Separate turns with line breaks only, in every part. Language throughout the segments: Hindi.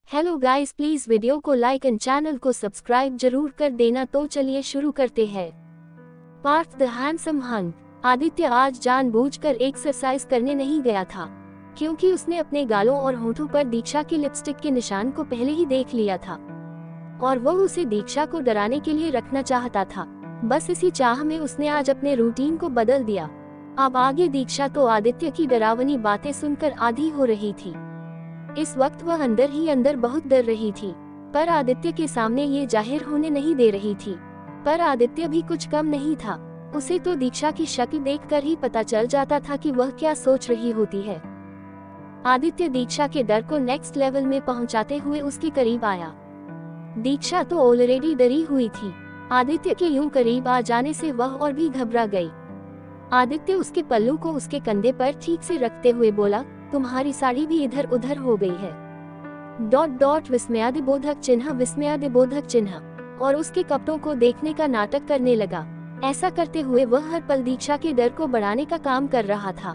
हेलो गाइस, प्लीज वीडियो को लाइक एंड चैनल को सब्सक्राइब जरूर कर देना। तो चलिए शुरू करते हैं। Parth the handsome hunt. Aditya आज जानबूझकर एक्सरसाइज करने नहीं गया था, क्योंकि उसने अपने गालों और होठों पर दीक्षा की लिपस्टिक के निशान को पहले ही देख लिया था और वो उसे दीक्षा को डराने के लिए रखना चाहता था। बस इसी चाह में उसने आज अपने रूटीन को बदल दिया। अब आगे दीक्षा तो आदित्य की डरावनी बातें सुनकर आधी हो रही थी। इस वक्त वह अंदर ही अंदर बहुत डर रही थी, पर आदित्य के सामने ये जाहिर होने नहीं दे रही थी। पर आदित्य भी कुछ कम नहीं था। उसे तो दीक्षा की शक्ल देखकर ही पता चल जाता था कि वह क्या सोच रही होती है। आदित्य दीक्षा के डर को नेक्स्ट लेवल में पहुंचाते हुए उसके करीब आया। दीक्षा तो ऑलरेडी डरी हुई थी। आदित्य के यूं करीब आ जाने से वह और भी घबरा गई। आदित्य उसके पल्लू को उसके कंधे पर ठीक से रखते हुए बोला, तुम्हारी साड़ी भी इधर उधर हो गई है। ... विस्मयादिबोधक चिन्ह, विस्मयादिबोधक चिन्ह। और उसके कपड़ों को देखने का नाटक करने लगा। ऐसा करते हुए वह हर पल दीक्षा के डर को बढ़ाने का काम कर रहा था।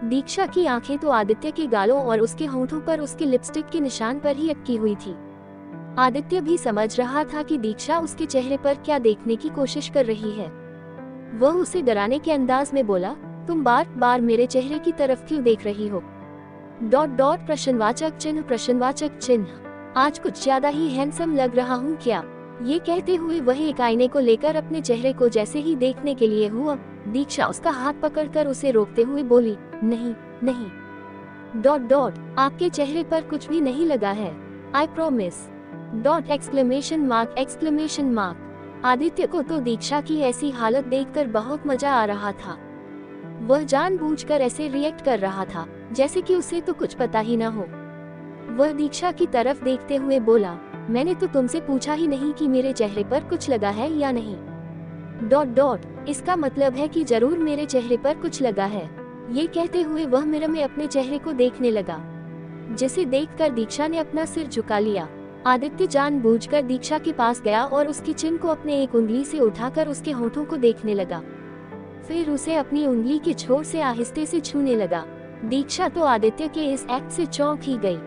दीक्षा की आंखें तो आदित्य के गालों और उसके होठों पर उसके लिपस्टिक के निशान पर ही अटकी हुई थी। आदित्य भी समझ रहा था कि दीक्षा उसके चेहरे पर क्या देखने की कोशिश कर रही है। वह उसे डराने के अंदाज में बोला, तुम बार बार मेरे चेहरे की तरफ क्यों देख रही हो? ... प्रश्नवाचक चिन्ह, प्रश्नवाचक चिन्ह। आज कुछ ज्यादा ही हैंडसम लग रहा हूँ क्या? ये कहते हुए वह एक आईने को लेकर अपने चेहरे को जैसे ही देखने के लिए हुआ, दीक्षा उसका हाथ पकड़कर उसे रोकते हुए बोली, नहीं नहीं, ... आपके चेहरे पर कुछ भी नहीं लगा है, I promise. ... Exclamation mark. Aditya को तो दीक्षा की ऐसी हालत देखकर बहुत मजा आ रहा था। वह जानबूझकर ऐसे रिएक्ट कर रहा था जैसे कि उसे तो कुछ पता ही न हो। वह दीक्षा की तरफ देखते हुए बोला, मैंने तो तुमसे पूछा ही नहीं कि मेरे चेहरे पर कुछ लगा है या नहीं. ... इसका मतलब है कि जरूर मेरे चेहरे पर कुछ लगा है। ये कहते हुए वह मिरर में अपने चेहरे को देखने लगा, जिसे देखकर दीक्षा ने अपना सिर झुका लिया। आदित्य जानबूझकर दीक्षा के पास गया और उसकी चिन को अपने एक उंगली से उठाकर उसके होठों को देखने लगा। फिर उसे अपनी उंगली के छोर से आहिस्ते से छूने लगा। दीक्षा तो आदित्य के इस एक्ट से चौंक ही गई।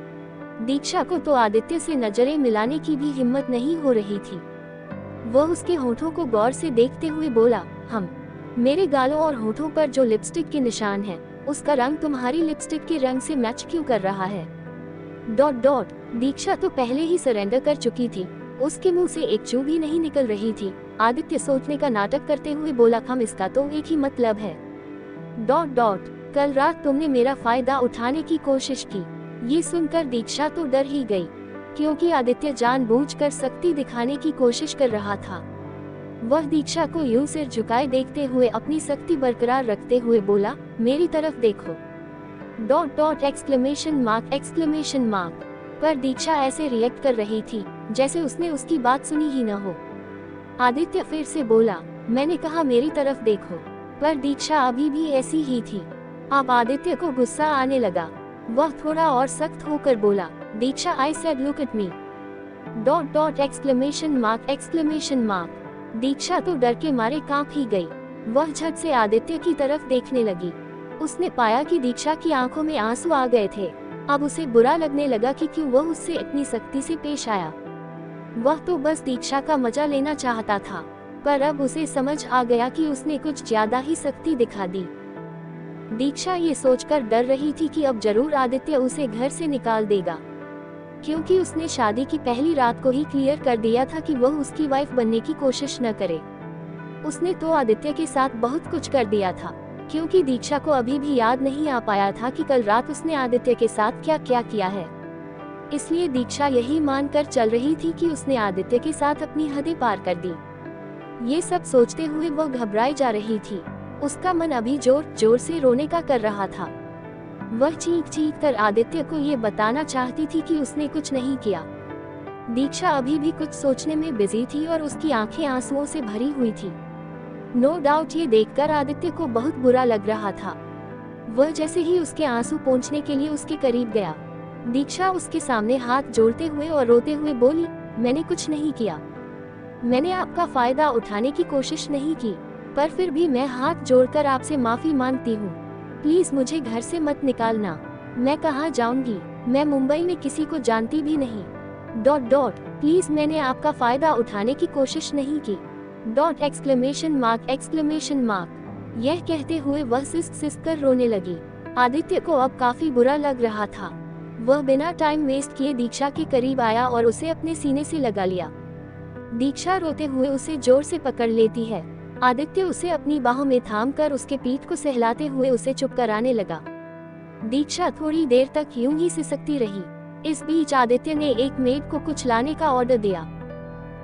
दीक्षा को तो आदित्य से नजरें मिलाने की भी हिम्मत नहीं हो रही थी। वह उसके होठों को गौर से देखते हुए बोला, मेरे गालों और होठों पर जो लिपस्टिक के निशान है, उसका रंग तुम्हारी लिपस्टिक के रंग से मैच क्यों कर रहा है? ... दीक्षा तो पहले ही सरेंडर कर चुकी थी। उसके मुंह से एक चू भी नहीं निकल रही थी। आदित्य सोचने का नाटक करते हुए बोला, इसका तो एक ही मतलब है. ... कल रात तुमने मेरा फायदा उठाने की कोशिश की। ये सुनकर दीक्षा तो डर ही गई, क्योंकि आदित्य जानबूझकर सख्ती दिखाने की कोशिश कर रहा था। वह दीक्षा को यूं सिर झुकाए देखते हुए अपनी सख्ती बरकरार रखते हुए बोला, मेरी तरफ देखो. ... एक्सक्लेमेशन मार्क। पर दीक्षा ऐसे रिएक्ट कर रही थी जैसे उसने उसकी बात सुनी ही न हो। आदित्य फिर से बोला, मैंने कहा मेरी तरफ देखो। पर दीक्षा अभी भी ऐसी ही थी। अब आदित्य को गुस्सा आने लगा। वह थोड़ा और सख्त होकर बोला, Diksha, I said look at me. ... Exclamation mark. Diksha तो डर के मारे कांप ही गई। वह झट से आदित्य की तरफ देखने लगी। उसने पाया कि दीक्षा की आंखों में आंसू आ गए थे। अब उसे बुरा लगने लगा कि क्यों वह उससे इतनी सख्ती से पेश आया। वह तो बस दीक्षा का मजा लेना चाहता था, पर अब उसे समझ आ गया कि उसने कुछ ज्यादा ही सख्ती दिखा दी। दीक्षा ये सोचकर डर रही थी कि अब जरूर आदित्य उसे घर से निकाल देगा, क्योंकि उसने शादी की पहली रात को ही क्लियर कर दिया था कि वह उसकी वाइफ बनने की कोशिश न करे। उसने तो आदित्य के साथ बहुत कुछ कर दिया था, क्योंकि दीक्षा को अभी भी याद नहीं आ पाया था कि कल रात उसने आदित्य के साथ क्या क्या किया है। इसलिए दीक्षा यही मानकर चल रही थी कि उसने आदित्य के साथ अपनी हदें पार कर दी। ये सब सोचते हुए वह घबराई जा रही थी। उसका मन अभी जोर जोर से रोने का कर रहा था। वह चीख चीख कर आदित्य को ये बताना चाहती थी कि उसने कुछ नहीं किया। दीक्षा अभी भी कुछ सोचने में बिजी थी और उसकी आंखें आंसुओं से भरी हुई थी। नो डाउट ये देखकर आदित्य को बहुत बुरा लग रहा था। वह जैसे ही उसके आंसू पोंछने के लिए उसके करीब गया, दीक्षा उसके सामने हाथ जोड़ते हुए और रोते हुए बोली, मैंने कुछ नहीं किया। मैंने आपका फायदा उठाने की कोशिश नहीं की, पर फिर भी मैं हाथ जोड़कर आपसे माफी मांगती हूँ। प्लीज मुझे घर से मत निकालना। मैं कहाँ जाऊंगी? मैं मुंबई में किसी को जानती भी नहीं। प्लीज मैंने आपका फायदा उठाने की कोशिश नहीं की। Exclamation mark. यह कहते हुए वह सिसक कर रोने लगी। आदित्य को अब काफी बुरा लग रहा था। वह बिना टाइम वेस्ट किए दीक्षा के करीब आया और उसे अपने सीने से लगा लिया। दीक्षा रोते हुए उसे जोर से पकड़ लेती है। आदित्य उसे अपनी बाहों में थाम कर उसके पीठ को सहलाते हुए उसे चुप कराने लगा। दीक्षा थोड़ी देर तक यूं ही सिसकती रही। इस बीच आदित्य ने एक मेड को कुछ लाने का ऑर्डर दिया।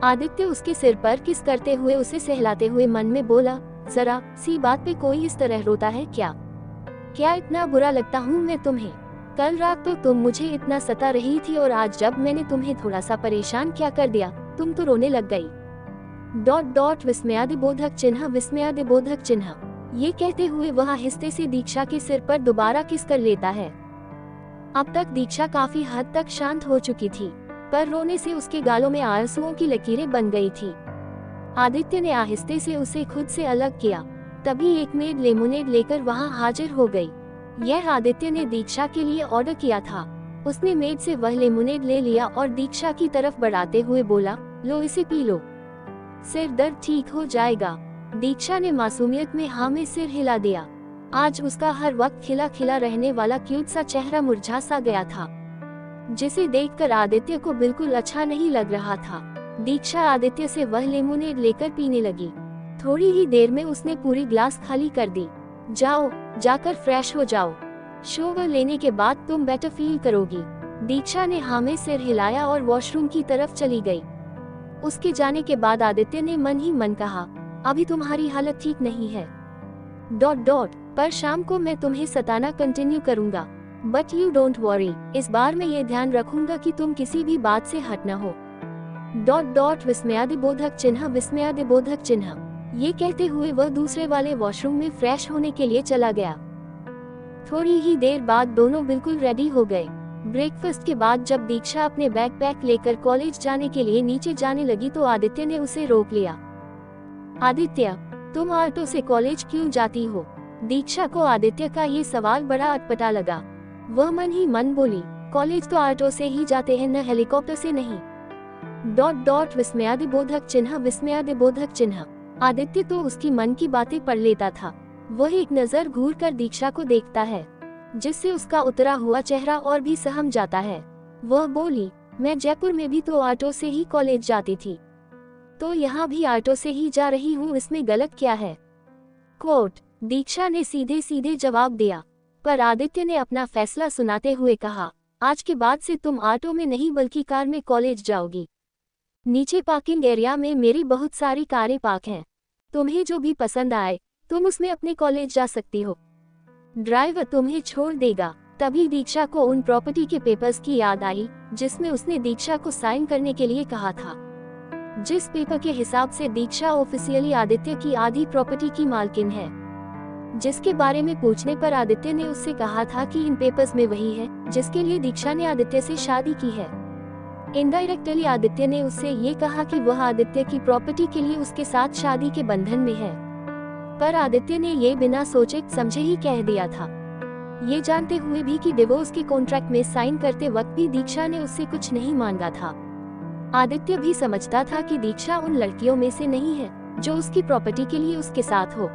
आदित्य उसके सिर पर किस करते हुए उसे सहलाते हुए मन में बोला, जरा सी बात पे कोई इस तरह रोता है क्या? क्या इतना बुरा लगता हूँ मैं तुम्हें? कल रात तो तुम मुझे इतना सता रही थी और आज जब मैंने तुम्हें थोड़ा सा परेशान क्या कर दिया तुम तो रोने लग गई। विस्मयादिबोधक चिन्ह। ये कहते हुए वह आहिस्ते से दीक्षा के सिर पर दोबारा किस कर लेता है। अब तक दीक्षा काफी हद तक शांत हो चुकी थी, पर रोने से उसके गालों में आंसुओं की लकीरें बन गई थी। आदित्य ने आहिस्ते से उसे खुद से अलग किया। तभी एक मेड लेमोनेड लेकर वहां हाजिर हो गई। यह आदित्य ने दीक्षा के लिए ऑर्डर किया था। उसने मेड से वह लेमोनेड ले लिया और दीक्षा की तरफ बढ़ाते हुए बोला, लो इसे पी लो, सिर दर्द ठीक हो जाएगा। दीक्षा ने मासूमियत में हाँ में सिर हिला दिया। आज उसका हर वक्त खिला खिला रहने वाला क्यूट सा चेहरा मुरझा सा गया था, जिसे देखकर आदित्य को बिल्कुल अच्छा नहीं लग रहा था। दीक्षा आदित्य से वह लेमोनेड लेकर पीने लगी। थोड़ी ही देर में उसने पूरी ग्लास खाली कर दी। जाओ, जाकर फ्रेश हो जाओ, शोवर लेने के बाद तुम बेटर फील करोगी। दीक्षा ने हाँ में सिर हिलाया और वॉशरूम की तरफ चली गई। उसके जाने के बाद आदित्य ने मन ही मन कहा, अभी तुम्हारी हालत ठीक नहीं है। पर शाम को मैं तुम्हें सताना कंटिन्यू करूंगा, बट यू डोंट वरी, इस बार मैं ये ध्यान रखूंगा कि तुम किसी भी बात से हट न हो। विस्मयादिबोधक चिन्ह। ये कहते हुए वह दूसरे वाले वॉशरूम में फ्रेश होने के लिए चला गया। थोड़ी ही देर बाद दोनों बिल्कुल रेडी हो गए। ब्रेकफास्ट के बाद जब दीक्षा अपने बैकपैक लेकर कॉलेज जाने के लिए नीचे जाने लगी तो आदित्य ने उसे रोक लिया। आदित्य, तुम ऑटो से कॉलेज क्यों जाती हो? दीक्षा को आदित्य का ये सवाल बड़ा अटपटा लगा। वह मन ही मन बोली, कॉलेज तो ऑटो से ही जाते हैं, न हेलीकॉप्टर से नहीं। विस्मयादिबोधक चिन्ह। आदित्य तो उसकी मन की बातें पढ़ लेता था। वह एक नजर घूर कर दीक्षा को देखता है, जिससे उसका उतरा हुआ चेहरा और भी सहम जाता है। वह बोली, मैं जयपुर में भी तो ऑटो से ही कॉलेज जाती थी, तो यहाँ भी ऑटो से ही जा रही हूँ, इसमें गलत क्या है? कोट। दीक्षा ने सीधे सीधे जवाब दिया, पर आदित्य ने अपना फैसला सुनाते हुए कहा, आज के बाद से तुम ऑटो में नहीं बल्कि कार में कॉलेज जाओगी। नीचे पार्किंग एरिया में मेरी बहुत सारी कारें पार्क हैं, तुम्हें जो भी पसंद आए तुम उसमें अपने कॉलेज जा सकती हो, ड्राइवर तुम्हें छोड़ देगा। तभी दीक्षा को उन प्रॉपर्टी के पेपर्स की याद आई जिसमें उसने दीक्षा को साइन करने के लिए कहा था, जिस पेपर के हिसाब से दीक्षा ऑफिशियली आदित्य की आधी प्रॉपर्टी की मालकिन है, जिसके बारे में पूछने पर आदित्य ने उससे कहा था कि इन पेपर्स में वही है जिसके लिए दीक्षा ने आदित्य से शादी की है। इनडायरेक्टली आदित्य ने उससे ये कहा कि वह आदित्य की प्रॉपर्टी के लिए उसके साथ शादी के बंधन में है, पर आदित्य ने ये बिना सोचे समझे ही कह दिया था, ये जानते हुए भी कि डिवोर्स के कॉन्ट्रैक्ट में साइन करते वक्त भी दीक्षा ने उससे कुछ नहीं मांगा था। आदित्य भी समझता था कि दीक्षा उन लड़कियों में से नहीं है जो उसकी प्रॉपर्टी के लिए उसके साथ हो,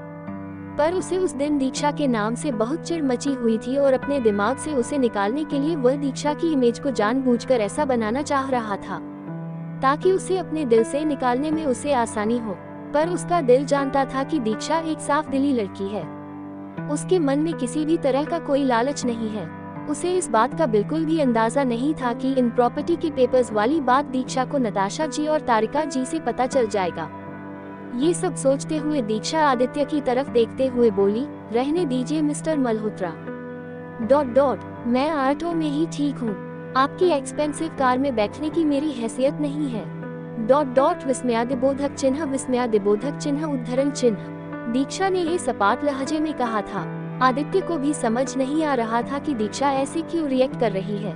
पर उसे उस दिन दीक्षा के नाम से बहुत चिढ़ मची हुई थी और अपने दिमाग से उसे निकालने के लिए वह दीक्षा की इमेज को जानबूझकर ऐसा बनाना चाह रहा था ताकि उसे अपने दिल से निकालने में उसे आसानी हो। पर उसका दिल जानता था कि दीक्षा एक साफ दिली लड़की है, उसके मन में किसी भी तरह का कोई लालच नहीं है। उसे इस बात का बिल्कुल भी अंदाजा नहीं था कि इन प्रॉपर्टी के पेपर्स वाली बात दीक्षा को नताशा जी और तारिका जी से पता चल जाएगा। ये सब सोचते हुए दीक्षा आदित्य की तरफ देखते हुए बोली, रहने दीजिए मिस्टर मल्होत्रा, मैं ऑटो में ही ठीक हूँ, आपकी एक्सपेंसिव कार में बैठने की मेरी हैसियत नहीं है। विस्मयादिबोधक चिन्ह उद्धरण चिन्ह। दीक्षा ने ये सपाट लहजे में कहा था। आदित्य को भी समझ नहीं आ रहा था कि दीक्षा ऐसे क्यों रिएक्ट कर रही है।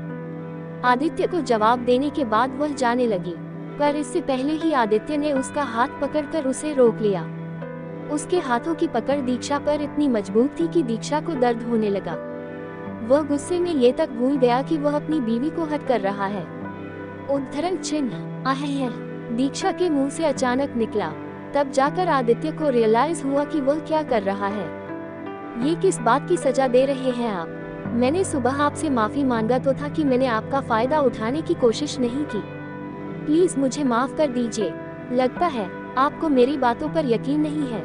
आदित्य को जवाब देने के बाद वह जाने लगी, पर इससे पहले ही आदित्य ने उसका हाथ पकड़कर उसे रोक लिया। उसके हाथों की पकड़ दीक्षा पर इतनी मजबूत थी कि दीक्षा को दर्द होने लगा। वह गुस्से में ये तक भूल गया कि वह अपनी बीवी को हट कर रहा है। उद्धरण चिन्ह आहे दीक्षा के मुंह से अचानक निकला। तब जाकर आदित्य को रियलाइज हुआ कि वह क्या कर रहा है। ये किस बात की सजा दे रहे हैं आप? मैंने सुबह आपसे माफी मांगा तो था कि मैंने आपका फायदा उठाने की कोशिश नहीं की। प्लीज मुझे माफ कर दीजिए। लगता है आपको मेरी बातों पर यकीन नहीं है।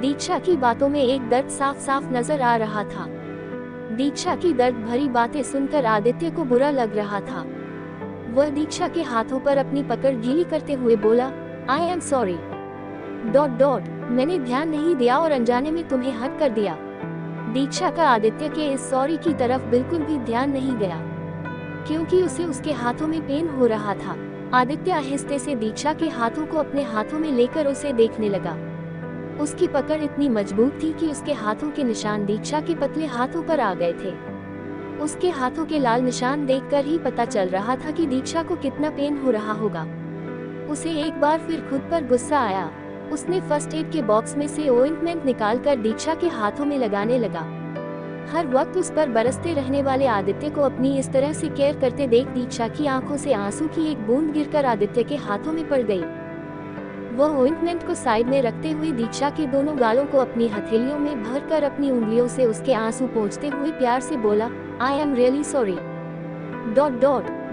दीक्षा की बातों में एक दर्द साफ साफ नजर आ रहा था। दीक्षा की दर्द भरी बातें सुनकर आदित्य को बुरा लग रहा था। वह दीक्षा के हाथों पर अपनी पकड़ गीली करते हुए बोला, आई एम सॉरी ... मैंने ध्यान नहीं दिया और अनजाने में तुम्हें हर्ट कर दिया। दीक्षा का आदित्य के इस सॉरी की तरफ बिल्कुल भी ध्यान नहीं गया, क्योंकि उसे उसके हाथों में पेन हो रहा था। आदित्य आहिस्ते से दीक्षा के हाथों को अपने हाथों में लेकर उसे देखने लगा। उसकी पकड़ इतनी मजबूत थी कि उसके हाथों के निशान दीक्षा के पतले हाथों पर आ गए थे। उसके हाथों के लाल निशान देखकर ही पता चल रहा था कि दीक्षा को कितना पेन हो रहा होगा। उसे एक बार फिर खुद पर गुस्सा आया। उसने फर्स्ट एड के बॉक्स में से ऑइंटमेंट निकालकर दीक्षा के हाथों में लगाने लगा। हर वक्त उस पर बरसते रहने वाले आदित्य को अपनी इस तरह से केयर करते देख दीक्षा की आंखों से आंसू की एक बूंद गिरकर आदित्य के हाथों में पड़ गई। वह ऑइंटमेंट को साइड में रखते हुए दीक्षा के दोनों गालों को अपनी हथेलियों में भरकर अपनी उंगलियों से उसके आंसू पोंछते हुए प्यार से बोला, आई एम रियली सॉरी ...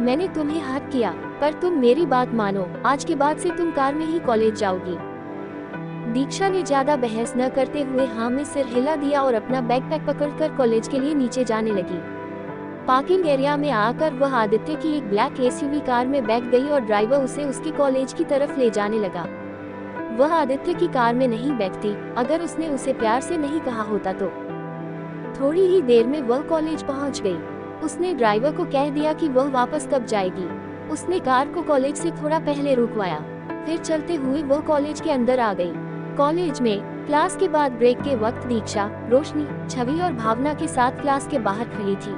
मैंने तुम्हें हर्ट किया, पर तुम मेरी बात मानो, आज के बाद से तुम कार में ही कॉलेज जाओगी। दीक्षा ने ज्यादा बहस न करते हुए हाँ में सिर हिला दिया और अपना बैकपैक पकड़कर कॉलेज के लिए नीचे जाने लगी। पार्किंग एरिया में आकर वह आदित्य की एक ब्लैक एसयूवी कार में बैठ गई और ड्राइवर उसे उसके कॉलेज की तरफ ले जाने लगा। वह आदित्य की कार में नहीं बैठती अगर उसने उसे प्यार से नहीं कहा होता तो। थोड़ी ही देर में वह कॉलेज पहुंच गई। उसने ड्राइवर को कह दिया कि वह वापस कब जाएगी। उसने कार को कॉलेज से थोड़ा पहले रुकवाया, फिर चलते हुए वह कॉलेज के अंदर आ गई। कॉलेज में क्लास के बाद ब्रेक के वक्त दीक्षा, रोशनी, छवि और भावना के साथ क्लास के बाहर खड़ी थी।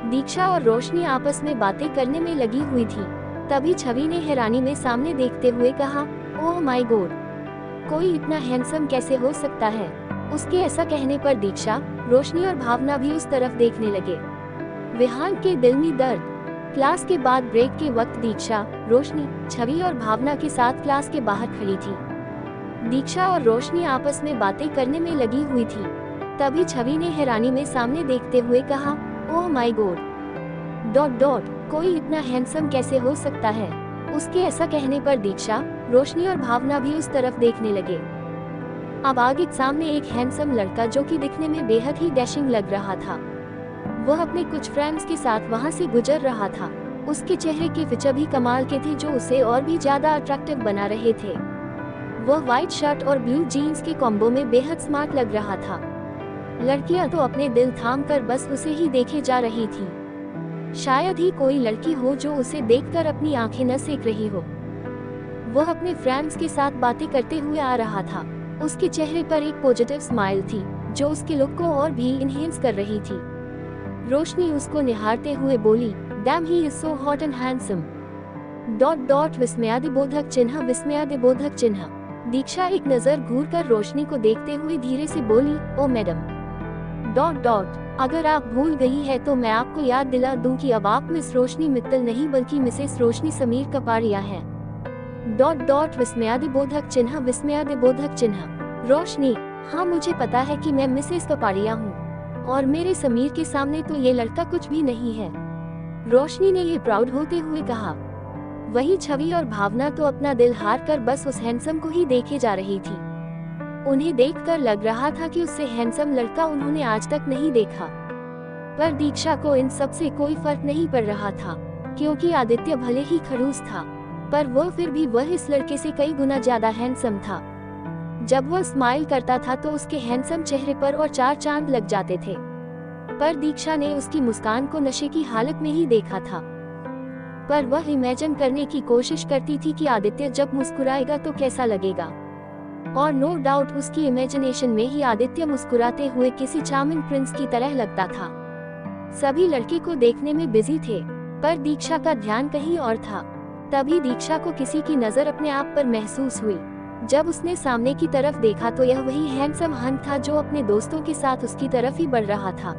दीक्षा और रोशनी आपस में बातें करने में लगी हुई थी। तभी छवि ने हैरानी में सामने देखते हुए कहा, ओह माय गॉड, कोई इतना हैंडसम कैसे हो सकता है। उसके ऐसा कहने पर दीक्षा, रोशनी और भावना भी उस तरफ देखने लगे। विहान के दिल में दर्द। क्लास के बाद ब्रेक के वक्त दीक्षा, रोशनी, छवि और भावना के साथ क्लास के बाहर खड़ी थी। दीक्षा और रोशनी आपस में बातें करने में लगी हुई थी। तभी छवि ने हैरानी में सामने देखते हुए कहा, ओह माय गॉड ... कोई इतना हैंडसम कैसे हो सकता है। उसके ऐसा कहने पर दीक्षा, रोशनी और भावना भी उस तरफ देखने लगे। अब आगे सामने एक हैंडसम लड़का जो कि दिखने में बेहद ही डैशिंग लग रहा था। वह अपने कुछ फ्रेंड्स के साथ वहां से गुजर रहा था। उसके चेहरे के फीचर भी कमाल के थे जो उसे और भी ज्यादा अट्रैक्टिव बना रहे थे। वह व्हाइट शर्ट और ब्लू जीन्स के कॉम्बो में बेहद स्मार्ट लग रहा था। लड़कियां तो अपने दिल थाम कर बस उसे ही देखे जा रही थी। शायद ही कोई लड़की हो जो उसे देखकर अपनी आंखें न सेक रही हो। वह अपने फ्रेंड्स के साथ बातें करते हुए आ रहा था। उसके चेहरे पर एक पॉजिटिव स्माइल थी जो उसके लुक को और भी इनहेंस कर रही थी। रोशनी उसको निहारते हुए बोली, dam he is so hot and handsome ... विस्मयादिबोधक चिन्ह। दीक्षा एक नजर घूरकर रोशनी को देखते हुए धीरे से बोली, ओ मैडम ... अगर आप भूल गई है तो मैं आपको याद दिला दूं कि अब आप मिस रोशनी मित्तल नहीं बल्कि मिसेस रोशनी समीर कपाड़िया हैं ... विस्मयादिबोधक चिन्ह। रोशनी, हाँ मुझे पता है कि मैं मिसेस कपाड़िया हूँ और मेरे समीर के सामने तो ये लड़का कुछ भी नहीं है। रोशनी ने ये प्राउड होते हुए कहा। वही छवि और भावना तो अपना दिल हार कर बस उस हैंडसम को ही देखे जा रही थी। उन्हें देखकर लग रहा था कि उससे हैंडसम लड़का उन्होंने आज तक नहीं देखा। पर दीक्षा को इन सब से कोई फर्क नहीं पड़ रहा था, क्योंकि आदित्य भले ही खड़ूस था पर वह फिर भी वह इस लड़के से कई गुना ज्यादा हैंडसम था। जब वह स्माइल करता था तो उसके हैंडसम चेहरे पर और चार चांद लग जाते थे। पर दीक्षा ने उसकी मुस्कान को नशे की हालत में ही देखा था। पर वह इमेजिन करने की कोशिश करती थी कि आदित्य जब मुस्कुराएगा तो कैसा लगेगा। और नो डाउट उसकी इमेजिनेशन में ही आदित्य मुस्कुराते हुए किसी चार्मिंग प्रिंस की तरह लगता था। सभी लड़के को देखने में बिजी थे पर दीक्षा का ध्यान कहीं और था। तभी दीक्षा को किसी की नजर अपने आप पर महसूस हुई। जब उसने सामने की तरफ देखा तो यह वही हैंडसम हंट था जो अपने दोस्तों के साथ उसकी तरफ ही बढ़ रहा था।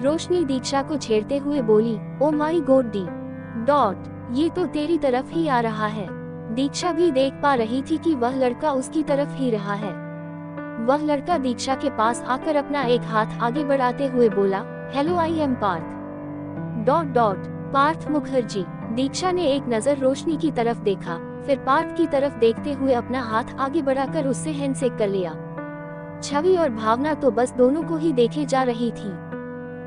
रोशनी दीक्षा को छेड़ते हुए बोली, ओ माई गॉड डी डॉट, ये तो तेरी तरफ ही आ रहा है। दीक्षा भी देख पा रही थी कि वह लड़का उसकी तरफ ही रहा है। वह लड़का दीक्षा के पास आकर अपना एक हाथ आगे बढ़ाते हुए बोला, hello I am Parth dot dot, Parth Mukherjee. Diksha ने एक नजर रोशनी की तरफ देखा, फिर पार्थ की तरफ देखते हुए अपना हाथ आगे बढ़ाकर उससे हैंडशेक कर लिया। छवि और भावना तो बस दोनों को ही देखे जा रही थी।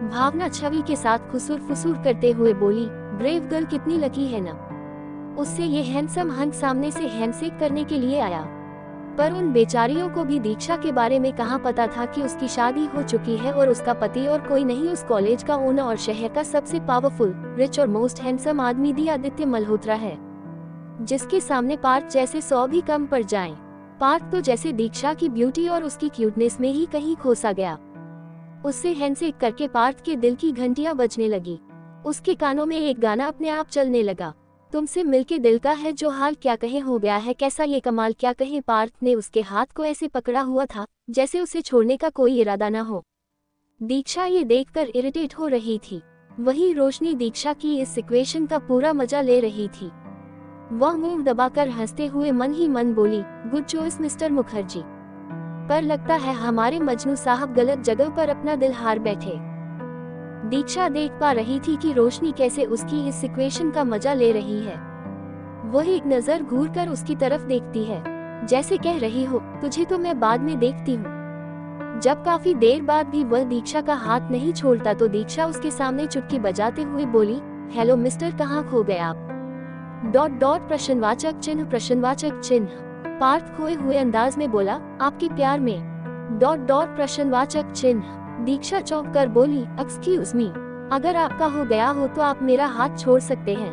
भावना छवि के साथ खुसुर फुसूर करते हुए बोली, ब्रेव गर्ल कितनी लकी है ना, उससे ये हैंडसम हंक सामने से हैंडशेक करने के लिए आया। पर उन बेचारियों को भी दीक्षा के बारे में कहाँ पता था कि उसकी शादी हो चुकी है और उसका पति और कोई नहीं उस कॉलेज का ओनर और शहर का सबसे पावरफुल, रिच और मोस्ट हैंडसम आदमी दी आदित्य मल्होत्रा है, जिसके सामने पार्थ जैसे 100 भी कम पड़ जाएं। पार्थ तो जैसे दीक्षा की ब्यूटी और उसकी क्यूटनेस में ही कहीं खोसा गया। उससे हैंडशेक करके पार्थ के दिल की घंटियां बजने लगी। उसके कानों में एक गाना अपने आप चलने लगा, तुमसे मिलके दिल का है जो हाल क्या कहे हो गया है कैसा ये कमाल क्या कहे। पार्थ ने उसके हाथ को ऐसे पकड़ा हुआ था जैसे उसे छोड़ने का कोई इरादा न हो। दीक्षा ये देखकर इरिटेट हो रही थी। वही रोशनी दीक्षा की इस सिचुएशन का पूरा मजा ले रही थी। वह मुंह दबाकर हंसते हुए मन ही मन बोली, गुड चॉइस मिस्टर मुखर्जी, पर लगता है हमारे मजनू साहब गलत जगह पर अपना दिल हार बैठे। दीक्षा देख पा रही थी कि रोशनी कैसे उसकी इस सिचुएशन का मजा ले रही है। वह एक नजर घूरकर उसकी तरफ देखती है, जैसे कह रही हो, तुझे तो मैं बाद में देखती हूँ। जब काफी देर बाद भी वह दीक्षा का हाथ नहीं छोड़ता तो दीक्षा उसके सामने चुटकी बजाते हुए बोली, हेलो मिस्टर, कहाँ खो गए आप डॉट डॉट, प्रश्नवाचक चिन्ह प्रश्नवाचक चिन्ह। पार्थ खोए हुए अंदाज में बोला, आपके प्यार में डॉट डॉट, प्रश्नवाचक चिन्ह। दीक्षा चौंक कर बोली, एक्सक्यूज मी, अगर आपका हो गया हो तो आप मेरा हाथ छोड़ सकते हैं,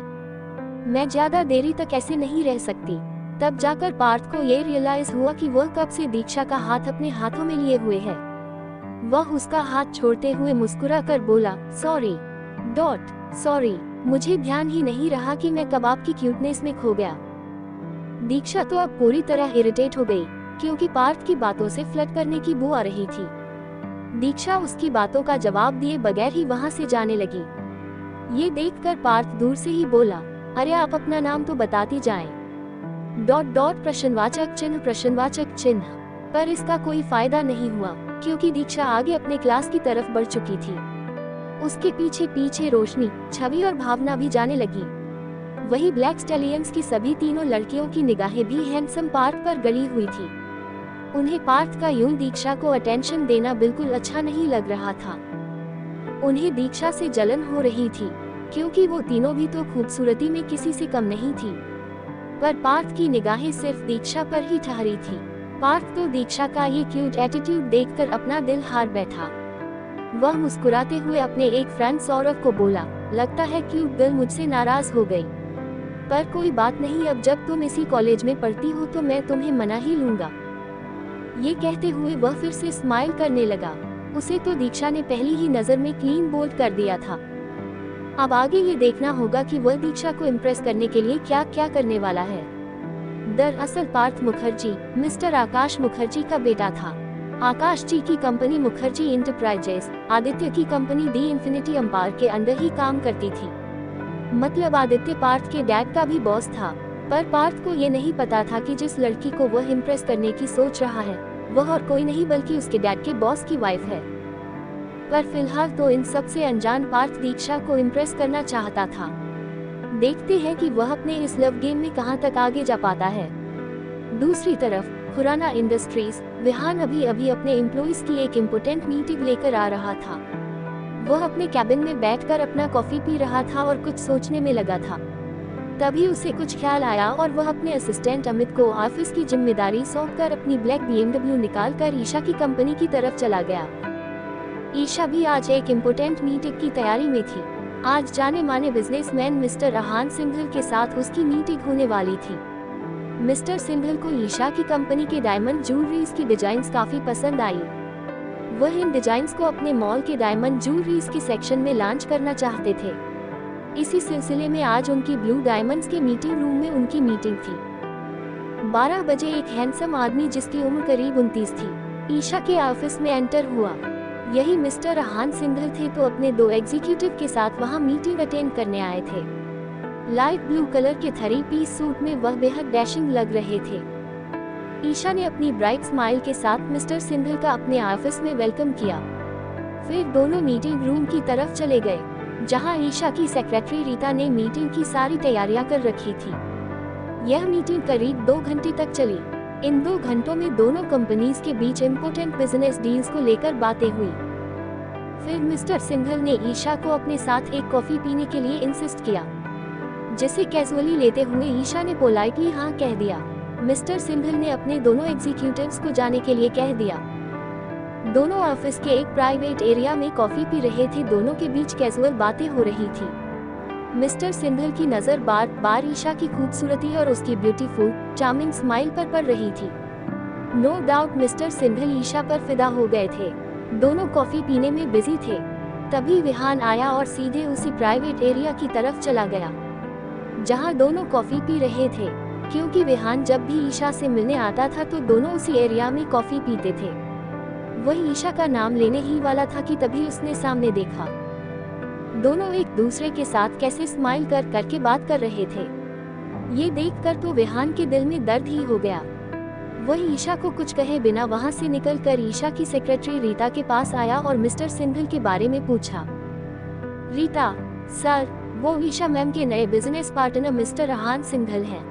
मैं ज्यादा देरी तक ऐसे नहीं रह सकती। तब जाकर पार्थ को ये रियलाइज हुआ कि वह कब से दीक्षा का हाथ अपने हाथों में लिए हुए है। वह उसका हाथ छोड़ते हुए मुस्कुरा कर बोला, सॉरी डॉट सॉरी, मुझे ध्यान ही नहीं रहा कि मैं कब आपकी क्यूटनेस में खो गया। दीक्षा तो अब पूरी तरह इरिटेट हो गई, क्योंकि पार्थ की बातों से फ्लर्ट करने की बू आ रही थी। दीक्षा उसकी बातों का जवाब दिए बगैर ही वहां से जाने लगी। ये देखकर पार्थ दूर से ही बोला, अरे आप अपना नाम तो बताती जाएं डॉट डॉट, प्रश्नवाचक चिन्ह प्रश्नवाचक चिन्ह। पर इसका कोई फायदा नहीं हुआ, क्योंकि दीक्षा आगे अपने क्लास की तरफ बढ़ चुकी थी। उसके पीछे पीछे रोशनी, छवि और भावना भी जाने लगी। वही ब्लैक स्टैलियंस की सभी तीनों लड़कियों की निगाहें भी हैंडसम पार्थ पर गड़ी हुई थी। उन्हें पार्थ का यूं दीक्षा को अटेंशन देना बिल्कुल अच्छा नहीं लग रहा था। उन्हें दीक्षा से जलन हो रही थी, क्योंकि वो तीनों भी तो खूबसूरती में किसी से कम नहीं थी। पर पार्थ की निगाहें सिर्फ दीक्षा पर ही ठहरी थी। पार्थ तो दीक्षा का ये क्यूट एटीट्यूड देखकर अपना दिल हार बैठा। वह मुस्कुराते हुए अपने एक फ्रेंड सौरभ को बोला, लगता है क्यूट गर्ल मुझसे नाराज हो गई, पर कोई बात नहीं, अब जब तुम इसी कॉलेज में पढ़ती हो तो मैं तुम्हें मना ही लूंगा। ये कहते हुए वह फिर से स्माइल करने लगा। उसे तो दीक्षा ने पहली ही नजर में क्लीन बोल्ड कर दिया था। अब आगे ये देखना होगा कि वह दीक्षा को इम्प्रेस करने के लिए क्या क्या करने वाला है। दरअसल पार्थ मुखर्जी मिस्टर आकाश मुखर्जी का बेटा था। आकाश जी की कंपनी मुखर्जी इंटरप्राइजेस आदित्य की कंपनी दी इन्फिनिटी एम्पायर के अंदर ही काम करती थी। मतलब आदित्य पार्थ के डैड का भी बॉस था। पर पार्थ को ये नहीं पता था कि जिस लड़की को वह इम्प्रेस करने की सोच रहा है वह और कोई नहीं बल्कि उसके डैड के बॉस की वाइफ है। पर फिलहाल तो इन सब से अनजान पार्थ दीक्षा को इम्प्रेस करना चाहता था। देखते हैं कि वह अपने इस लव गेम में कहां तक आगे जा पाता है। दूसरी तरफ खुराना इंडस्ट्रीज विहान अभी अभी अपने एम्प्लॉइज की एक इम्पोर्टेंट मीटिंग लेकर आ रहा था। वह अपने कैबिन में बैठकर अपना कॉफी पी रहा था और कुछ सोचने में लगा था। तभी उसे कुछ ख्याल आया और वह अपने असिस्टेंट अमित को ऑफिस की जिम्मेदारी सौंपकर अपनी ब्लैक BMW निकालकर ईशा की कंपनी की तरफ चला गया। ईशा भी आज एक इम्पोर्टेंट मीटिंग की तैयारी में थी। आज जाने माने बिजनेसमैन मिस्टर अहान सिंघल के साथ उसकी मीटिंग होने वाली थी। मिस्टर सिंघल को ईशा की कंपनी के डायमंड ज्वेलरीज की डिजाइन्स काफी पसंद आई। वह इन डिजाइन्स को अपने मॉल के डायमंड ज्वेलरीज के सेक्शन में लॉन्च करना चाहते थे। इसी सिलसिले में आज उनकी ब्लू डायमंड्स के मीटिंग रूम में उनकी मीटिंग थी। 12 बजे एक हैंडसम आदमी जिसकी उम्र करीब 29 थी ईशा के ऑफिस में एंटर हुआ। यही मिस्टर अहान सिंघल थे तो अपने 2 एग्जीक्यूटिव के साथ वहां मीटिंग अटेंड करने आए थे। लाइट ब्लू कलर के 3 पीस सूट में वह बेहद डैशिंग लग रहे थे। ईशा ने अपनी ब्राइट स्माइल के साथ मिस्टर सिंघल का अपने ऑफिस में वेलकम किया। फिर दोनों मीटिंग रूम की तरफ चले गए, जहां ईशा की सेक्रेटरी रीता ने मीटिंग की सारी तैयारियां कर रखी थी। यह मीटिंग करीब 2 घंटे तक चली। इन 2 घंटों में दोनों कंपनीज के बीच इम्पोर्टेंट बिजनेस डील्स को लेकर बातें हुई। फिर मिस्टर सिंघल ने ईशा को अपने साथ एक कॉफी पीने के लिए इंसिस्ट किया, जिसे कैजुअली लेते हुए ईशा ने पोलाइटली हाँ कह दिया। मिस्टर सिंघल ने अपने दोनों एग्जीक्यूटिव्स को जाने के लिए कह दिया। दोनों ऑफिस के एक प्राइवेट एरिया में कॉफी पी रहे थे। दोनों के बीच कैजुअल बातें हो रही थी। मिस्टर सिंघल की नजर बार बार ईशा की खूबसूरती और उसकी ब्यूटीफुल चार्मिंग स्माइल पर पड़ रही थी। No doubt mister Singhal Isha पर फिदा हो गए थे। दोनों कॉफी पीने में बिजी थे। तभी विहान आया और सीधे उसी प्राइवेट एरिया की तरफ चला गया, जहां दोनों कॉफी पी रहे थे। क्योंकि विहान जब भी ईशा से मिलने आता था तो दोनों उसी एरिया में कॉफी पीते थे। वही ईशा का नाम लेने ही वाला था कि तभी उसने सामने देखा। दोनों एक दूसरे के साथ कैसे स्माइल कर करके बात कर रहे थे। ये देखकर तो विहान के दिल में दर्द ही हो गया। वही ईशा को कुछ कहे बिना वहां से निकलकर ईशा की सेक्रेटरी रीता के पास आया और मिस्टर सिंघल के बारे में पूछा। रीता, सर, वो ईशा मैम के नए business partner mister Ahaan Singhal हैं।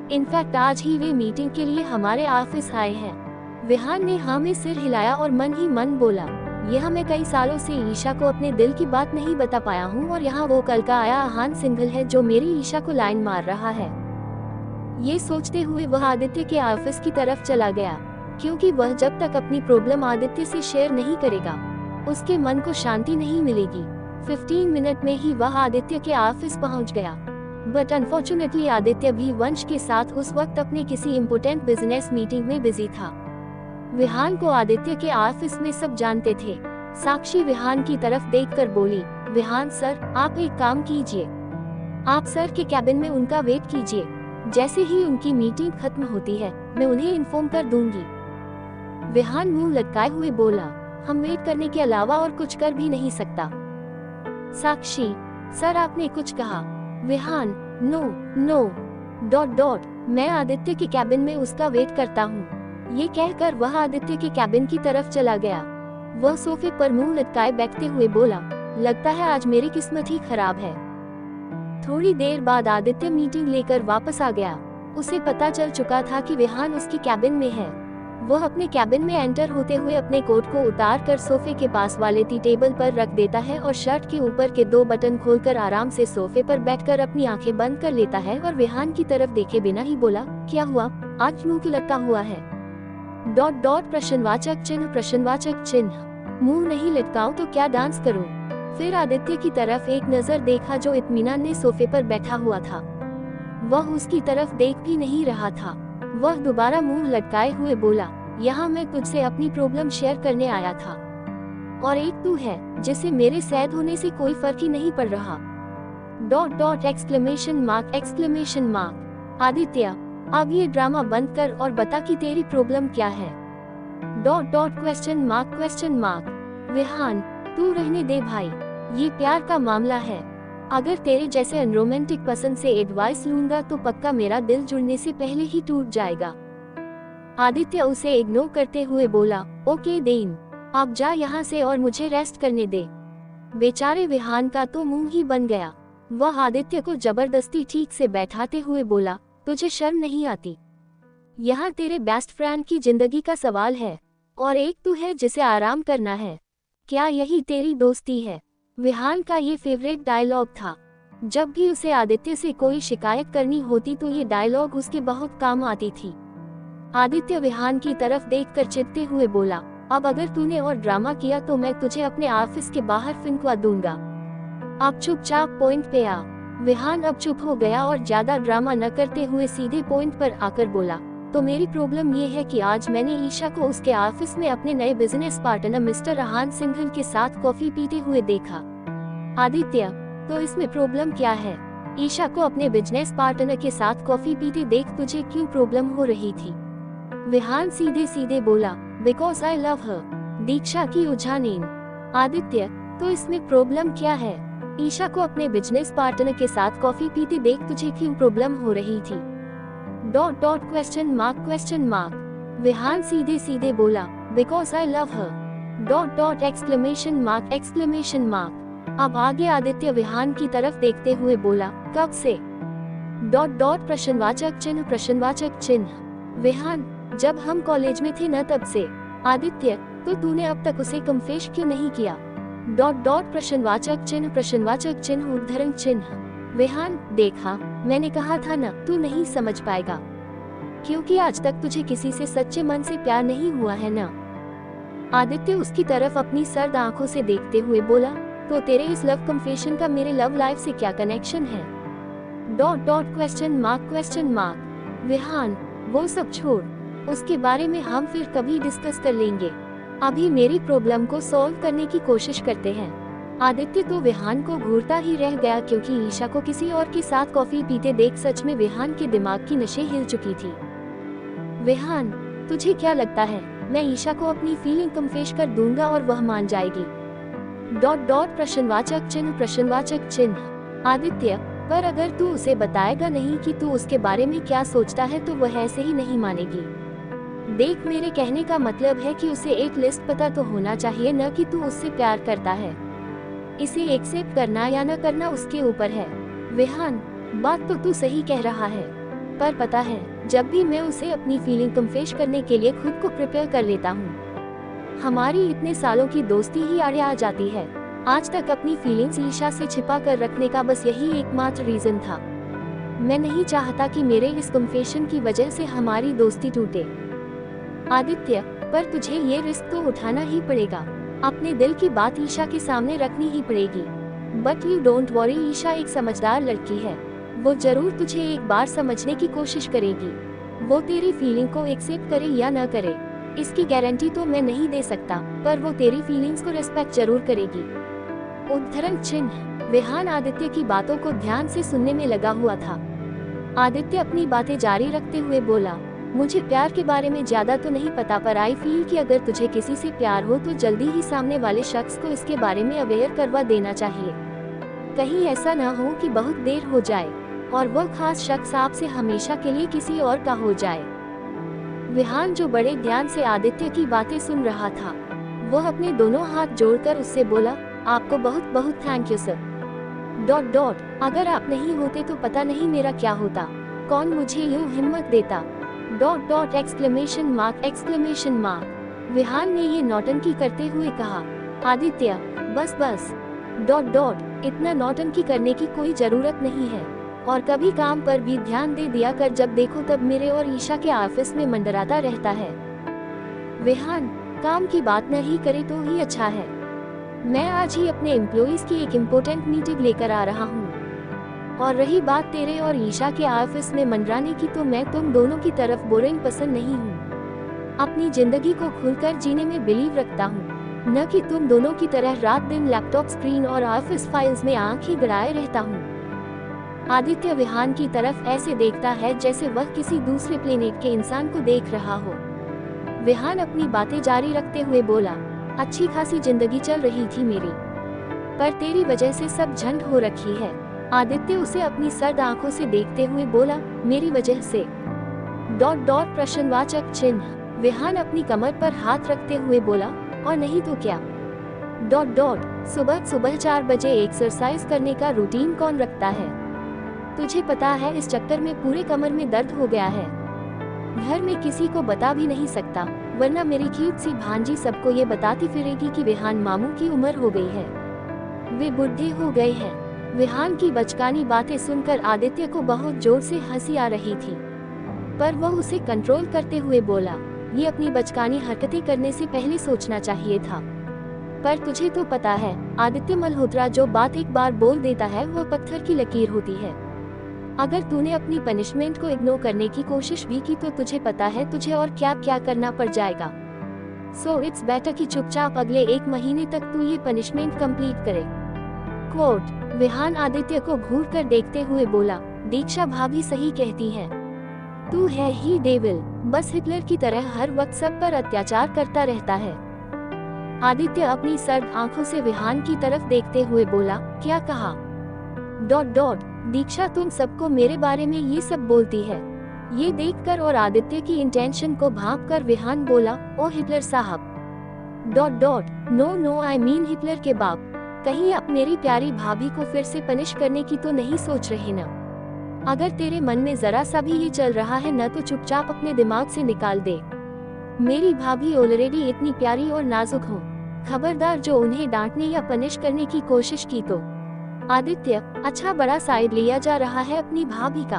इनफैक्ट आज ही वे मीटिंग के लिए हमारे ऑफिस आए हैं। विहान ने हाँ में सिर हिलाया और मन ही मन बोला, यह मैं कई सालों से ईशा को अपने दिल की बात नहीं बता पाया हूँ और यहाँ वो कल का आया अहान सिंघल है जो मेरी ईशा को लाइन मार रहा है। ये सोचते हुए वह आदित्य के ऑफिस की तरफ चला गया, क्योंकि वह जब तक अपनी प्रॉब्लम आदित्य से शेयर नहीं करेगा उसके मन को शांति नहीं मिलेगी। 15 मिनट में ही वह आदित्य के ऑफिस पहुंच गया। बट अनफॉर्चुनेटली आदित्य भी वंश के साथ उस वक्त अपने किसी इम्पोर्टेंट बिजनेस मीटिंग में बिजी था। विहान को आदित्य के ऑफिस में सब जानते थे। साक्षी विहान की तरफ देखकर बोली, विहान सर, आप एक काम कीजिए, आप सर के कैबिन में उनका वेट कीजिए। जैसे ही उनकी मीटिंग खत्म होती है मैं उन्हें इन्फॉर्म कर दूंगी। विहान मुंह लटकाए हुए बोला, हम वेट करने के अलावा और कुछ कर भी नहीं सकता। साक्षी, सर आपने कुछ कहा। विहान, नो, मैं आदित्य के कैबिन में उसका वेट करता हूँ। ये कहकर वह आदित्य के कैबिन की तरफ चला गया। वह सोफे पर मुंह लटकाए बैठते हुए बोला, लगता है आज मेरी किस्मत ही खराब है। थोड़ी देर बाद आदित्य मीटिंग लेकर वापस आ गया। उसे पता चल चुका था कि विहान उसके कैबिन में है। वह अपने कैबिन में एंटर होते हुए अपने कोट को उतार कर सोफे के पास वाले टी टेबल पर रख देता है और शर्ट के ऊपर के 2 बटन खोलकर आराम से सोफे पर बैठकर अपनी आंखें बंद कर लेता है और विहान की तरफ देखे बिना ही बोला, क्या हुआ, आज मुंह क्यों लटका हुआ है? ... प्रश्नवाचक चिन्ह। मुंह नहीं लटकाऊं तो क्या डांस करूं? फिर आदित्य की तरफ एक नजर देखा जो इत्मीनान ने सोफे पर बैठा हुआ था। वह उसकी तरफ देख भी नहीं रहा था। वह दोबारा मुंह लटकाए हुए बोला, यहाँ मैं तुझसे अपनी प्रॉब्लम शेयर करने आया था और एक तू है जिसे मेरे सैद होने से कोई फर्क ही नहीं पड़ रहा... ... आदित्य, अब ये ड्रामा बंद कर और बता कि तेरी प्रॉब्लम क्या है... ... विहान, तू रहने दे भाई, ये प्यार का मामला है। अगर तेरे जैसे अनरोमांटिक पसंद से एडवाइस लूंगा तो पक्का मेरा दिल जुड़ने से पहले ही टूट जाएगा। आदित्य उसे इग्नोर करते हुए बोला, ओके देन, अब जा यहाँ से और मुझे रेस्ट करने दे। बेचारे विहान का तो मुंह ही बन गया। वह आदित्य को जबरदस्ती ठीक से बैठाते हुए बोला, तुझे शर्म नहीं आती? यहाँ तेरे बेस्ट फ्रेंड की जिंदगी का सवाल है और एक तू है जिसे आराम करना है। क्या यही तेरी दोस्ती है? विहान का ये फेवरेट डायलॉग था। जब भी उसे आदित्य से कोई शिकायत करनी होती तो ये डायलॉग उसके बहुत काम आती थी। आदित्य विहान की तरफ देखकर चिढ़ते हुए बोला, अब अगर तूने और ड्रामा किया तो मैं तुझे अपने ऑफिस के बाहर फिंकवा दूंगा। अब चुपचाप पॉइंट पे आ। विहान अब चुप हो गया और ज्यादा ड्रामा न करते हुए सीधे पॉइंट पर आकर बोला, तो मेरी प्रॉब्लम ये है कि आज मैंने ईशा को उसके ऑफिस में अपने नए business partner mister Ahaan Singhal के साथ कॉफी पीते हुए देखा। आदित्य, तो इसमें प्रॉब्लम क्या है? ईशा को अपने बिजनेस पार्टनर के साथ कॉफी पीते देख तुझे क्यों प्रॉब्लम हो रही थी? विहान सीधे सीधे बोला, बिकॉज आई लव हर। दीक्षा की उलझानीन। आदित्य, तो इसमें प्रॉब्लम क्या है? ईशा को अपने बिजनेस पार्टनर के साथ कॉफी पीते देख तुझे क्यों प्रॉब्लम हो रही थी? Question mark. विहान सीधे सीधे बोला, because I love her. Exclamation mark. अब आगे आदित्य विहान की तरफ देखते हुए बोला, कब से? प्रश्नवाचक चिन्ह। विहान, जब हम कॉलेज में थे न तब से। आदित्य, तो तूने अब तक उसे कन्फेस क्यों नहीं किया? प्रश्नवाचक चिन्ह उद्धरण चिन्ह। विहान, देखा, मैंने कहा था न, तू नहीं समझ पाएगा, क्योंकि आज तक तुझे किसी से सच्चे मन से प्यार नहीं हुआ है न। आदित्य उसकी तरफ अपनी सर्द आंखों से देखते हुए बोला, तो तेरे इस लव कन्फेशन का मेरे लव लाइफ से क्या कनेक्शन है? Question mark. विहान, वो सब छोड़, उसके बारे में हम फिर कभी डिस्कस कर लेंगे। अभी मेरी प्रॉब्लम को सॉल्व करने की कोशिश करते हैं। आदित्य तो विहान को घूरता ही रह गया, क्योंकि ईशा को किसी और के साथ कॉफी पीते देख सच में विहान के दिमाग की नशे हिल चुकी थी। विहान, तुझे क्या लगता है मैं ईशा को अपनी फीलिंग कन्फेस कर दूंगा और वह मान जाएगी? प्रश्नवाचक चिन्ह। आदित्य, पर अगर तू उसे बताएगा नहीं कि तू उसके बारे में क्या सोचता है तो वह ऐसे ही नहीं मानेगी। देख, मेरे कहने का मतलब है कि उसे एक लिस्ट पता तो होना चाहिए, न कि तू उससे प्यार करता है। इसे एक्सेप्ट करना या न करना उसके ऊपर है। विहान, बात तो तू सही कह रहा है, पर पता है, जब भी मैं उसे अपनी फीलिंग कन्फेस करने के लिए खुद को प्रिपेयर कर लेता हूँ, हमारी इतने सालों की दोस्ती ही आड़े आ जाती है। आज तक अपनी फीलिंग्स ईशा से छिपा कर रखने का बस यही एकमात्र रीजन था। मैं नहीं चाहता कि मेरे इस कन्फेशन की वजह से हमारी दोस्ती टूटे। आदित्य, पर तुझे ये रिस्क तो उठाना ही पड़ेगा, अपने दिल की बात ईशा के सामने रखनी ही पड़ेगी। But you don't worry, Isha एक समझदार लड़की है, वो जरूर तुझे एक बार समझने की कोशिश करेगी। वो तेरी फीलिंग को एक्सेप्ट करे या न करे, इसकी गारंटी तो मैं नहीं दे सकता, पर वो तेरी फीलिंग्स को रिस्पेक्ट जरूर करेगी। उद्धरण चिन्ह। विहान आदित्य की बातों को ध्यान से सुनने में लगा हुआ था। आदित्य अपनी बातें जारी रखते हुए बोला, मुझे प्यार के बारे में ज्यादा तो नहीं पता, पर आई फील कि अगर तुझे किसी से प्यार हो तो जल्दी ही सामने वाले शख्स को इसके बारे में अवेयर करवा देना चाहिए। कहीं ऐसा ना हो कि बहुत देर हो जाए और वह खास शख्स आपसे हमेशा के लिए किसी और का हो जाए। विहान, जो बड़े ध्यान से आदित्य की बातें सुन रहा था, वह अपने दोनों हाथ जोड़कर उससे बोला, आपको बहुत बहुत थैंक यू सर। अगर आप नहीं होते तो पता नहीं मेरा क्या होता, कौन मुझे यूं हिम्मत देता। Exclamation mark. विहान ने ये नौटंकी करते हुए कहा, आदित्य बस। इतना नौटंकी करने की कोई जरूरत नहीं है, और कभी काम पर भी ध्यान दे दिया कर, जब देखो तब मेरे और ईशा के ऑफिस में मंडराता रहता है। विहान, काम की बात नहीं करे तो ही अच्छा है। मैं आज ही अपने एम्प्लॉइज की एक इम्पोर्टेंट मीटिंग लेकर आ रहा हूँ, और रही बात तेरे और ईशा के ऑफिस में मंडराने की, तो मैं तुम दोनों की तरफ बोरिंग पसंद नहीं हूँ। अपनी जिंदगी को खुलकर जीने में बिलीव रखता हूँ, न कि तुम दोनों की तरह रात दिन लैपटॉप स्क्रीन और ऑफिस फाइल्स में आंखें गड़ाए रहता हूँ। आदित्य विहान की तरफ ऐसे देखता है जैसे वह किसी दूसरे प्लेनेट के इंसान को देख रहा हो। विहान अपनी बातें जारी रखते हुए बोला, अच्छी खासी जिंदगी चल रही थी मेरी, पर तेरी वजह से सब झंड हो रखी है। आदित्य उसे अपनी सर्द आंखों से देखते हुए बोला, मेरी वजह से? प्रश्नवाचक चिन्ह। विहान अपनी कमर पर हाथ रखते हुए बोला, और नहीं तो क्या? सुबह 4 बजे एक्सरसाइज करने का रूटीन कौन रखता है? तुझे पता है इस चक्कर में पूरे कमर में दर्द हो गया है। घर में किसी को बता भी नहीं सकता, वरना मेरी क्यूट सी भांजी सबको ये बताती फिरेगी कि विहान मामू की उम्र हो गई है, वे बुढ़े हो गए हैं। विहान की बचकानी बातें सुनकर आदित्य को बहुत जोर से हंसी आ रही थी, पर वह उसे कंट्रोल करते हुए बोला, ये अपनी बचकानी हरकतें करने से पहले सोचना चाहिए था। पर तुझे तो पता है आदित्य मल्होत्रा, जो बात एक बार बोल देता है वो पत्थर की लकीर होती है। अगर तूने अपनी पनिशमेंट को इग्नोर करने की कोशिश भी की तो तुझे पता है तुझे और क्या क्या करना पड़ जाएगा। सो इट्स बेटर कि चुपचाप अगले 1 महीने तक तू ये पनिशमेंट कंप्लीट करे। क्वोट। विहान आदित्य को घूर कर देखते हुए बोला, दीक्षा भाभी सही कहती है, तू है ही डेविल, बस हिटलर की तरह हर वक्त सब पर अत्याचार करता रहता है। आदित्य अपनी सर्द आंखों से विहान की तरफ देखते हुए बोला, क्या कहा? डॉट डॉट दीक्षा तुम सबको मेरे बारे में ये सब बोलती है। ये देखकर और आदित्य की इंटेंशन को भांपकर विहान बोला, ओ हिटलर साहब। Dot dot no no I mean Hitler के बाप। कहीं आप मेरी प्यारी भाभी को फिर से पनिश करने की तो नहीं सोच रहे न? अगर तेरे मन में जरा सा भी ये चल रहा है न तो चुपचाप अपने दिमाग से निकाल दे। मेरी भाभी ऑलरेडी इतनी प्यारी और नाजुक हो, खबरदार जो उन्हें डांटने या पनिश करने की कोशिश की तो। आदित्य, अच्छा बड़ा साइड लिया जा रहा है अपनी भाभी का।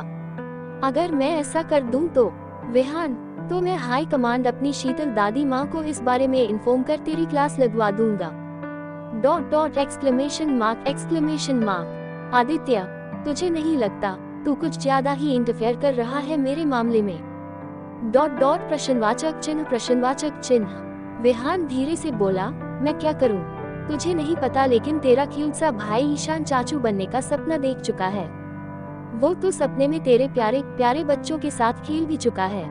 अगर मैं ऐसा कर दूं तो विहान, तो मैं हाई कमांड अपनी शीतल दादी माँ को इस बारे में इन्फॉर्म कर तेरी क्लास लगवा दूंगा। Dot dot exclamation mark. Aditya, तुझे नहीं लगता तू कुछ ज्यादा ही इंटरफेयर कर रहा है मेरे मामले में? डॉट डॉट प्रश्नवाचक चिन्ह। विहान धीरे से बोला, मैं क्या करूं? तुझे नहीं पता लेकिन तेरा क्यूट सा भाई ईशान चाचू बनने का सपना देख चुका है। वो तो सपने में तेरे प्यारे प्यारे बच्चों के साथ खेल भी चुका है।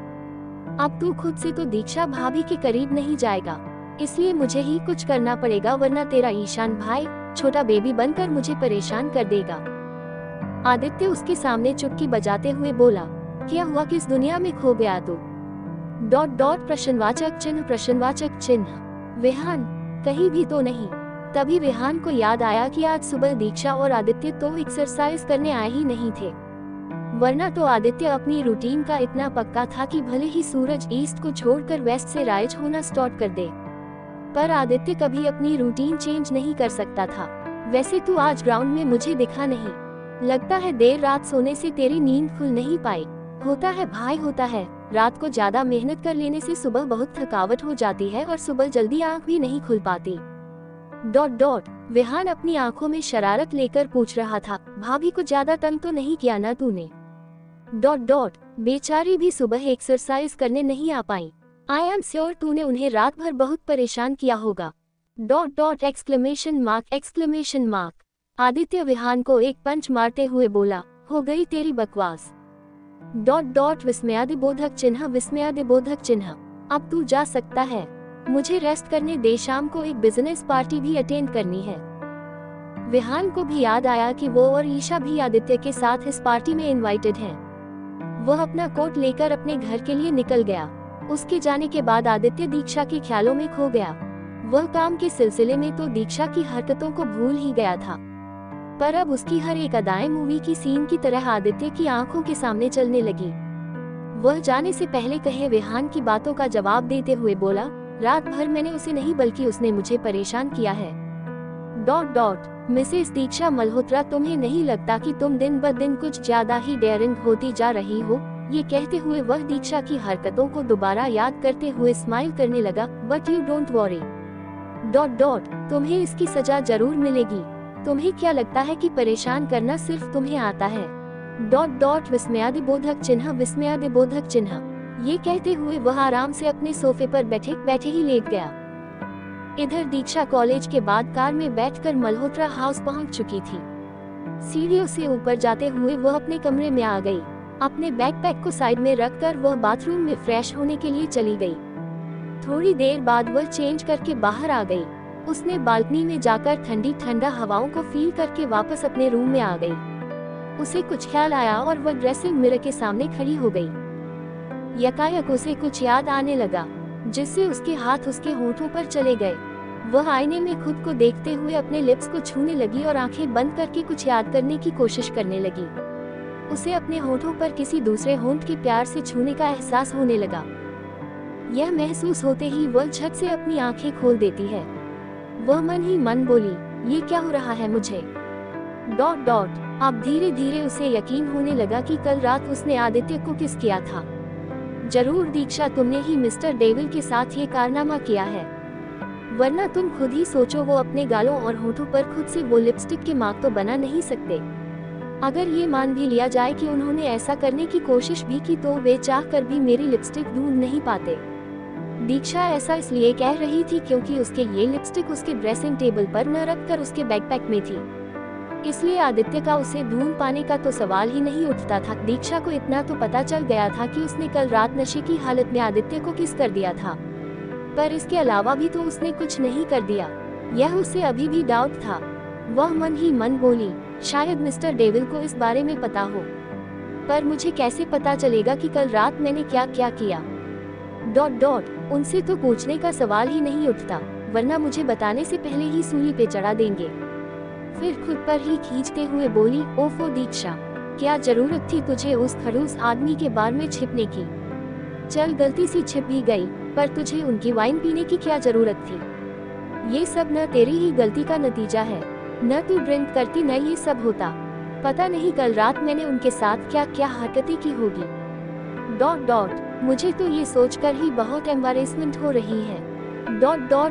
अब तू खुद से तो दीक्षा भाभी के करीब नहीं जाएगा, इसलिए मुझे ही कुछ करना पड़ेगा, वरना तेरा ईशान भाई छोटा बेबी बनकर मुझे परेशान कर देगा। आदित्य उसके सामने चुटकी बजाते हुए बोला, क्या हुआ, किस दुनिया में खो गया तू? डॉट डॉट प्रश्नवाचक चिन्ह। विहान, कहीं भी तो नहीं। तभी विहान को याद आया कि आज सुबह दीक्षा और आदित्य तो एक्सरसाइज करने आए ही नहीं थे, वरना तो आदित्य अपनी रूटीन का इतना पक्का था कि भले ही सूरज ईस्ट को छोड़कर वेस्ट से राइज होना स्टार्ट कर दे, पर आदित्य कभी अपनी रूटीन चेंज नहीं कर सकता था। वैसे तू आज ग्राउंड में मुझे दिखा नहीं, लगता है देर रात सोने से तेरी नींद खुल नहीं पाई। होता है भाई, होता है, रात को ज्यादा मेहनत कर लेने से सुबह बहुत थकावट हो जाती है और सुबह जल्दी आंख भी नहीं खुल पाती। डॉट डॉट विहान अपनी आंखों में शरारत लेकर पूछ रहा था, भाभी को ज्यादा तंग तो नहीं किया ना तूने? डॉट डॉट बेचारी भी सुबह एक्सरसाइज करने नहीं आ पाई। आई एम श्योर तूने उन्हें रात भर बहुत परेशान किया होगा। Dot dot exclamation mark. Aditya Vihaan को एक पंच मारते हुए बोला, हो गई तेरी बकवास। डॉट डॉट विस्मयादिबोधक चिन्ह। अब तू जा सकता है, मुझे रेस्ट करने दे, शाम को एक बिजनेस पार्टी भी अटेंड करनी है। विहान को भी याद आया कि वो और ईशा भी आदित्य के साथ इस पार्टी में इनवाइटेड हैं। वह अपना कोट लेकर अपने घर के लिए निकल गया। उसके जाने के बाद आदित्य दीक्षा के ख्यालों में खो गया। वह काम के सिलसिले में तो दीक्षा की हरकतों को भूल ही गया था, पर अब उसकी हर एक अदाएं मूवी की सीन की तरह आदित्य की आंखों के सामने चलने लगी। वह जाने से पहले कहे विहान की बातों का जवाब देते हुए बोला, रात भर मैंने उसे नहीं बल्कि उसने मुझे परेशान किया है। डॉट डॉट मिसेस दीक्षा मल्होत्रा, तुम्हें नहीं लगता कि तुम दिन ब दिन कुछ ज्यादा ही डेयरिंग होती जा रही हो? ये कहते हुए वह दीक्षा की हरकतों को दोबारा याद करते हुए स्माइल करने लगा, but you don't worry. Dot dot तुम्हें इसकी सजा जरूर मिलेगी। तुम्हें क्या लगता है कि परेशान करना सिर्फ तुम्हें आता है? डॉट डॉट विस्मयादिबोधक चिन्ह। ये कहते हुए वह आराम से अपने सोफे पर बैठे ही लेट गया। इधर दीक्षा कॉलेज के बाद कार में बैठकर मल्होत्रा हाउस पहुंच चुकी थी। सीढ़ियों से ऊपर जाते हुए वह अपने कमरे में आ गई। अपने बैकपैक को साइड में रखकर वह बाथरूम में फ्रेश होने के लिए चली गई। थोड़ी देर बाद वह चेंज करके बाहर आ गई। उसने बालकनी में जाकर ठंडी ठंडा हवाओं को फील करके वापस अपने रूम में आ गई। उसे कुछ ख्याल आया और वह ड्रेसिंग मिरर के सामने खड़ी हो गई। यकायक उसे कुछ याद आने लगा, जिससे उसके हाथ उसके होठों पर चले गए। वह आईने में खुद को देखते हुए अपने लिप्स को छूने लगी और आंखें बंद करके कुछ याद करने की कोशिश करने लगी। उसे अपने होठों पर किसी दूसरे होंठ के प्यार से छूने का एहसास होने लगा। यह महसूस होते ही वह झट से अपनी आंखें खोल देती है। वह मन ही मन बोली, ये क्या हो रहा है मुझे? डॉट डॉट अब धीरे धीरे उसे यकीन होने लगा कि कल रात उसने आदित्य को किस किया था। जरूर दीक्षा, तुमने ही मिस्टर डेविल के साथ ये कारनामा किया है, वरना तुम खुद ही सोचो, वो अपने गालों और होठों पर खुद से वो लिपस्टिक के मार्क तो बना नहीं सकते। अगर ये मान भी लिया जाए कि उन्होंने ऐसा करने की कोशिश भी की तो वे चाह कर भी मेरी लिपस्टिक ढूंढ नहीं पाते। दीक्षा ऐसा इसलिए कह रही थी क्योंकि उसके ये लिपस्टिक उसके ड्रेसिंग टेबल पर न रखकर उसके बैकपैक में थी, इसलिए आदित्य का उसे ढूंढ पाने का तो सवाल ही नहीं उठता था। दीक्षा को इतना तो पता चल गया था कि उसने कल रात नशे की हालत में आदित्य को किस कर दिया था। पर इसके अलावा भी तो उसने कुछ नहीं कर दिया। यह उसे अभी भी डाउट था। वह मन ही मन बोली, शायद मिस्टर डेविल को इस बारे में पता हो, पर मुझे कैसे पता चलेगा कि कल रात मैंने क्या क्या किया। ... उनसे तो पूछने का सवाल ही नहीं उठता, वरना मुझे बताने से पहले ही सूली पे चढ़ा देंगे। फिर खुद पर ही खींचते हुए बोली, ओफो दीक्षा, क्या जरूरत थी तुझे उस खड़ूस आदमी के बार में छिपने की? चल गलती से छिप भी गई, पर तुझे उनकी वाइन पीने की क्या जरूरत थी? ये सब न तेरी ही गलती का नतीजा है। न तू ड्रिंक करती न ये सब होता। पता नहीं कल रात मैंने उनके साथ क्या क्या हरकतें की होगी। ... मुझे तो ये सोचकर ही बहुत एम्बारेसमेंट हो रही है। ...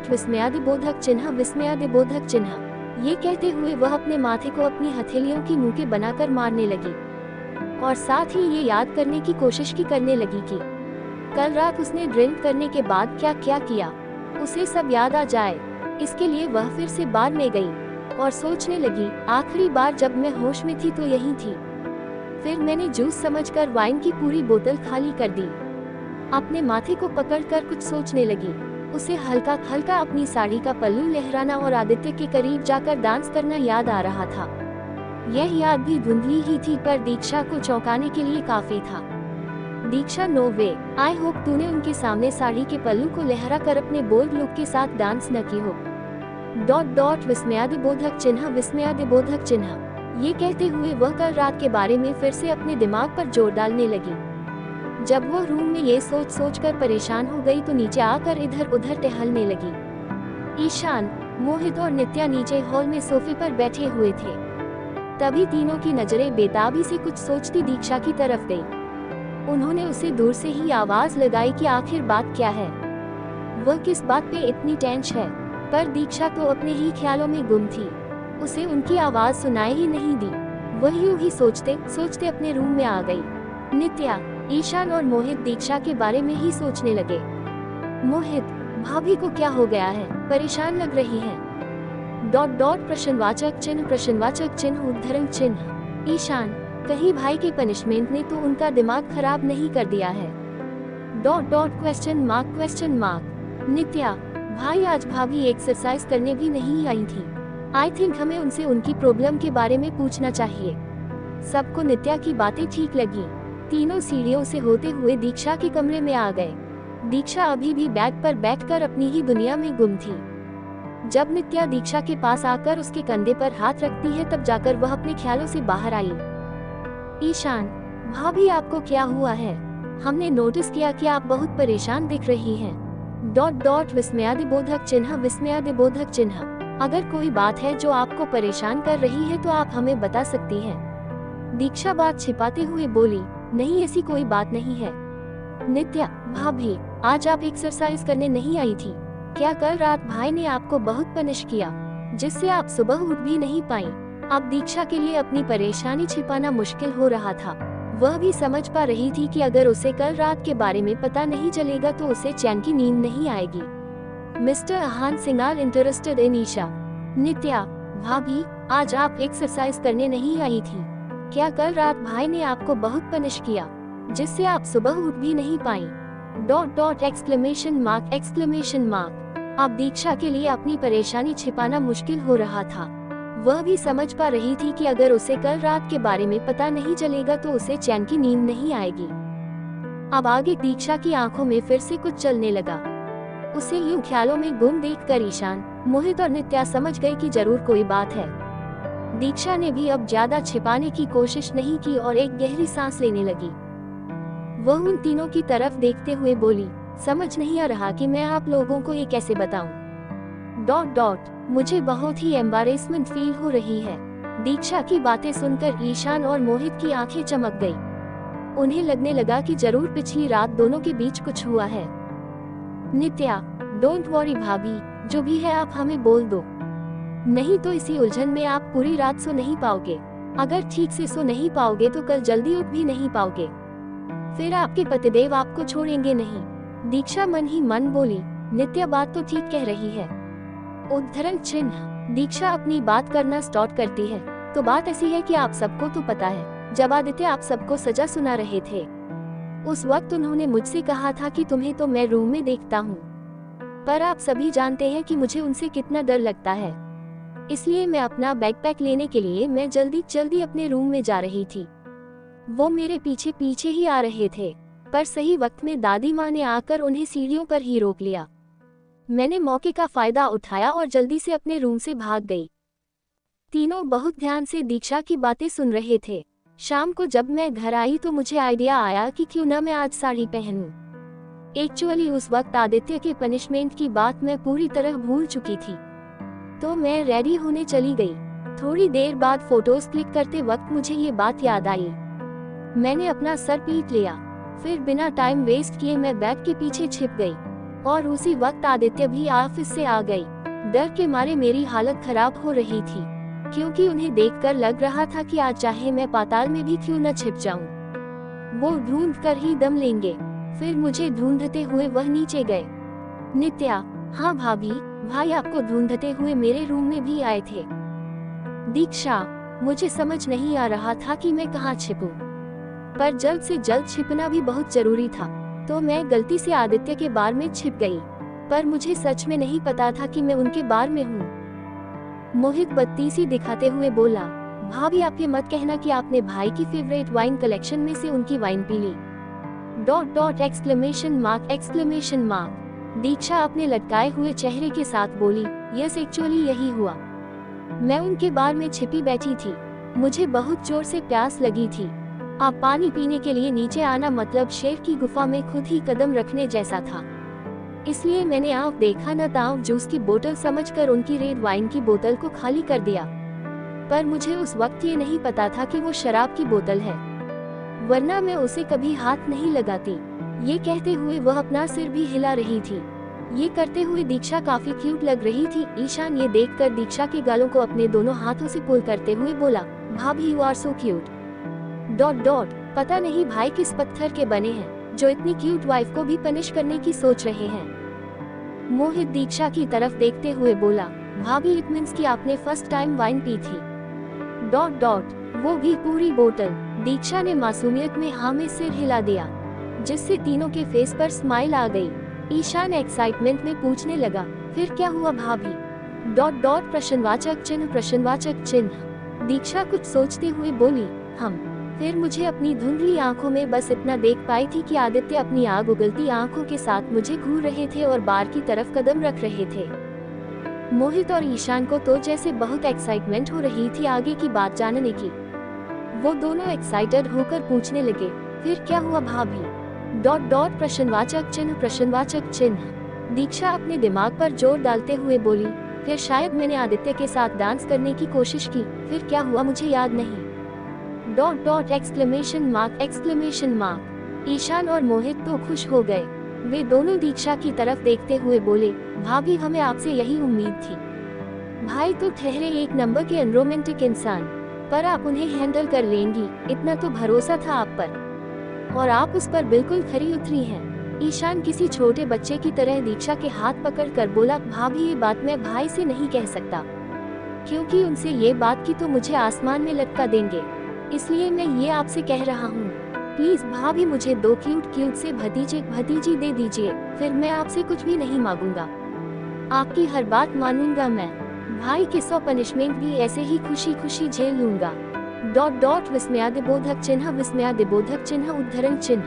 विस्मयादिबोधक चिन्ह, विस्मयादिबोधक चिन्ह। ये कहते हुए वह अपने माथे को अपनी हथेलियों की मुंह के बनाकर मारने लगी, और साथ ही ये याद करने की कोशिश की करने लगी कि कल रात उसने ड्रिंक करने के बाद क्या क्या किया, उसे सब याद आ जाए। इसके लिए वह फिर से बार में गई और सोचने लगी, आखिरी बार जब मैं होश में थी तो यही थी। फिर मैंने जूस समझकर वाइन की पूरी बोतल खाली कर दी। अपने माथे को पकड़कर कुछ सोचने लगी। उसे हल्का हल्का अपनी साड़ी का पल्लू लहराना और आदित्य के करीब जाकर डांस करना याद आ रहा था। यह याद भी धुंधली ही थी, पर दीक्षा को चौंकाने के लिए काफी था। दीक्षा, नो वे, आई होप तूने उनके सामने साड़ी के पल्लू को लहरा कर अपने बोल्ड लुक के साथ डांस न की हो। ... विस्मयादिबोधक चिन्ह, विस्मयादिबोधक चिन्ह। ये कहते हुए वह कल रात के बारे में फिर से अपने दिमाग पर जोर डालने लगी। जब वो रूम में ये सोच सोच कर परेशान हो गई तो नीचे आकर इधर उधर टहलने लगी। ईशान, मोहित और नित्या नीचे हॉल में सोफे पर बैठे हुए थे। तभी तीनों की नजरें बेताबी से कुछ सोचती दीक्षा की तरफ गई। उन्होंने उसे दूर से ही आवाज लगाई कि आखिर बात क्या है, वह किस बात पे इतनी टेंशन है। पर दीक्षा तो अपने ही ख्यालों में गुम थी, उसे उनकी आवाज सुनाई ही नहीं दी। वह यूं ही सोचते सोचते अपने रूम में आ गई। नित्या, ईशान और मोहित दीक्षा के बारे में ही सोचने लगे। मोहित, भाभी को क्या हो गया है, परेशान लग रही है। ... प्रश्नवाचक चिन्ह, प्रश्नवाचक चिन्ह, उद्धरण चिन्ह। ईशान, कहीं भाई की पनिशमेंट ने तो उनका दिमाग खराब नहीं कर दिया है। ... क्वेश्चन मार्क, क्वेश्चन मार्क। नित्या, भाई आज भाभी एक्सरसाइज करने भी नहीं आई थी। आई थिंक हमें उनसे उनकी प्रॉब्लम के बारे में पूछना चाहिए। सबको नित्या की बातें ठीक लगी। तीनों सीढ़ियों से होते हुए दीक्षा के कमरे में आ गए। दीक्षा अभी भी बेड पर बैठकर अपनी ही दुनिया में गुम थी। जब नित्या दीक्षा के पास आकर उसके कंधे पर हाथ रखती है तब जाकर वह अपने ख्यालों से बाहर आई। ईशान, भाभी आपको क्या हुआ है? हमने नोटिस किया कि आप बहुत परेशान दिख रही हैं। ... विस्मयादिबोधक चिन्ह, विस्मयादिबोधक चिन्ह। अगर कोई बात है जो आपको परेशान कर रही है तो आप हमें बता सकती हैं। दीक्षा बात छिपाते हुए बोली, नहीं ऐसी कोई बात नहीं है। नित्या, भाभी, आज आप एक्सरसाइज करने नहीं आई थी क्या? कल रात भाई ने आपको बहुत पनिश किया, जिससे आप सुबह उठ भी नहीं पाई। अब दीक्षा के लिए अपनी परेशानी छिपाना मुश्किल हो रहा था। वह भी समझ पा रही थी कि अगर उसे कल रात के बारे में पता नहीं चलेगा तो उसे चैन की नींद नहीं आएगी। Mister Ahaan Singh are interested in Isha. Nitya, भाभी, आज आप एक्सरसाइज करने नहीं आई थी क्या? कल रात भाई ने आपको बहुत पनिश किया, जिससे आप सुबह उठ भी नहीं पाई। ... एक्सक्लेमेशन मार्क, एक्सक्लेमेशन मार्क। अब दीक्षा के लिए अपनी परेशानी छिपाना मुश्किल हो रहा था। वह भी समझ पा रही थी कि अगर उसे कल रात के बारे में पता नहीं चलेगा तो उसे चैन की नींद नहीं आएगी। अब आगे दीक्षा की आंखों में फिर से कुछ चलने लगा। उसे यूं ख्यालों में गुम देखकर ईशान, मोहित और नित्या समझ गए कि जरूर कोई बात है। दीक्षा ने भी अब ज्यादा छिपाने की कोशिश नहीं की और एक गहरी सांस लेने लगी। वह उन तीनों की तरफ देखते हुए बोली, समझ नहीं आ रहा कि मैं आप लोगों को ये कैसे बताऊं। ... मुझे बहुत ही एम्बारेसमेंट फील हो रही है। दीक्षा की बातें सुनकर ईशान और मोहित की आंखें चमक गई। उन्हें लगने लगा कि जरूर पिछली रात दोनों के बीच कुछ हुआ है। नित्या, डोंट वरी भाभी, जो भी है आप हमें बोल दो, नहीं तो इसी उलझन में आप पूरी रात सो नहीं पाओगे। अगर ठीक से सो नहीं पाओगे तो कल जल्दी उठ भी नहीं पाओगे, फिर आपके पतिदेव आपको छोड़ेंगे नहीं। दीक्षा मन ही मन बोली, नित्या बात तो ठीक कह रही है। उद्धरण चिन्ह। दीक्षा अपनी बात करना स्टार्ट करती है, तो बात ऐसी है कि आप सबको तो पता है, जब आदित्य आप सबको सजा सुना रहे थे, उस वक्त उन्होंने मुझसे कहा था कि तुम्हें तो मैं रूम में देखता हूँ, पर आप सभी जानते हैं कि मुझे उनसे कितना डर लगता है। इसलिए मैं अपना बैकपैक लेने के लिए मैं जल्दी जल्दी अपने रूम में जा रही थी। वो मेरे पीछे पीछे ही आ रहे थे, पर सही वक्त में दादी माँ ने आकर उन्हें सीढ़ियों पर ही रोक लिया। मैंने मौके का फायदा उठाया और जल्दी से अपने रूम से भाग गई। तीनों बहुत ध्यान से दीक्षा की बातें सुन रहे थे। शाम को जब मैं घर आई तो मुझे आइडिया आया कि क्यों ना मैं आज साड़ी पहनूं। एक्चुअली उस वक्त आदित्य के पनिशमेंट की बात मैं पूरी तरह भूल चुकी थी, तो मैं रेडी होने चली गई। थोड़ी देर बाद फोटोज क्लिक करते वक्त मुझे ये बात याद आई। मैंने अपना सर पीट लिया, फिर बिना टाइम वेस्ट किए मैं बैग के पीछे छिप गई और उसी वक्त आदित्य भी ऑफिस से आ गई। डर के मारे मेरी हालत खराब हो रही थी, क्योंकि उन्हें देखकर लग रहा था कि आज चाहे मैं पाताल में भी क्यों न छिप जाऊं, वो ढूंढ कर ही दम लेंगे। फिर मुझे ढूंढते हुए वह नीचे गए। नित्या, हाँ भाभी, भाई आपको ढूंढते हुए मेरे रूम में भी आए थे। दीक्षा, मुझे समझ नहीं आ रहा था कि मैं कहाँ छिपूं, पर जल्द से जल्द छिपना भी बहुत जरूरी था, तो मैं गलती से आदित्य के बार में छिप गई, पर मुझे सच में नहीं पता था कि मैं उनके बार में हूँ। मोहित बत्तीसी दिखाते हुए बोला, भाभी आप ये मत कहना कि आपने भाई की फेवरेट वाइन कलेक्शन में से उनकी वाइन पी ली। ... एक्सक्लेमेशन मार्क। दीक्षा अपने लटकाए हुए चेहरे के साथ बोली, यस एक्चुअली यही हुआ। मैं उनके बार में छिपी बैठी थी। मुझे बहुत जोर से प्यास लगी थी। अब पानी पीने के लिए नीचे आना मतलब शेर की गुफा में खुद ही कदम रखने जैसा था। इसलिए मैंने आँख देखा न ताव जूस की बोतल समझकर उनकी रेड वाइन की बोतल को खाली कर दिया, पर मुझे उस वक्त ये नहीं पता था कि वो शराब की बोतल है, वरना मैं उसे कभी हाथ नहीं लगाती। ये कहते हुए वह अपना सिर भी हिला रही थी। ये करते हुए दीक्षा काफी क्यूट लग रही थी। ईशान ये देखकर दीक्षा के गालों को अपने दोनों हाथों से पुल करते हुए बोला, भाभी यू आर सो क्यूट ... पता नहीं भाई किस पत्थर के बने हैं जो इतनी क्यूट वाइफ को भी पनिश करने की सोच रहे हैं। मोहित दीक्षा की तरफ देखते हुए बोला, भाभी इट मीन्स कि आपने फर्स्ट टाइम वाइन पी थी ... वो भी पूरी बोतल। दीक्षा ने मासूमियत में हाँ में सिर हिला दिया, जिससे तीनों के फेस पर स्माइल आ गई। ईशान एक्साइटमेंट में पूछने लगा, फिर क्या हुआ भाभी? ... प्रश्नवाचक चिन्ह। दीक्षा कुछ सोचते हुए बोली, फिर मुझे अपनी धुंधली आंखों में बस इतना देख पाई थी कि आदित्य अपनी आग उगलती आंखों के साथ मुझे घूर रहे थे और बार की तरफ कदम रख रहे थे। मोहित और ईशान को तो जैसे बहुत एक्साइटमेंट हो रही थी आगे की बात जानने की। वो दोनों एक्साइटेड होकर पूछने लगे, फिर क्या हुआ भाभी? ... प्रश्नवाचक चिन्ह। दीक्षा अपने दिमाग पर जोर डालते हुए बोली, फिर शायद मैंने आदित्य के साथ डांस करने की कोशिश की। फिर क्या हुआ मुझे याद नहीं... ... एक्सक्लेमेशन मार्क। ईशान और मोहित तो खुश हो गए। वे दोनों दीक्षा की तरफ देखते हुए बोले, भाभी हमें आपसे यही उम्मीद थी। भाई तो ठहरे एक नंबर के अनरोमांटिक इंसान, पर आप उन्हें हैंडल कर लेंगी, इतना तो भरोसा था आप पर, और आप उस पर बिल्कुल खरी उतरी हैं। ईशान किसी छोटे बच्चे की तरह दीक्षा के हाथ पकड़कर बोला, भाभी ये बात मैं भाई से नहीं कह सकता, क्योंकि उनसे ये बात की तो मुझे आसमान में लटका देंगे, इसलिए मैं ये आपसे कह रहा हूँ। प्लीज भाभी मुझे 2 क्यूट से भतीजी दे दीजिए, फिर मैं आपसे कुछ भी नहीं मांगूंगा, आपकी हर बात मानूंगा मैं। भाई के 100 पनिशमेंट भी ऐसे ही खुशी खुशी झेल लूंगा... विस्मयादिबोधक चिन्ह उद्धरण चिन्ह।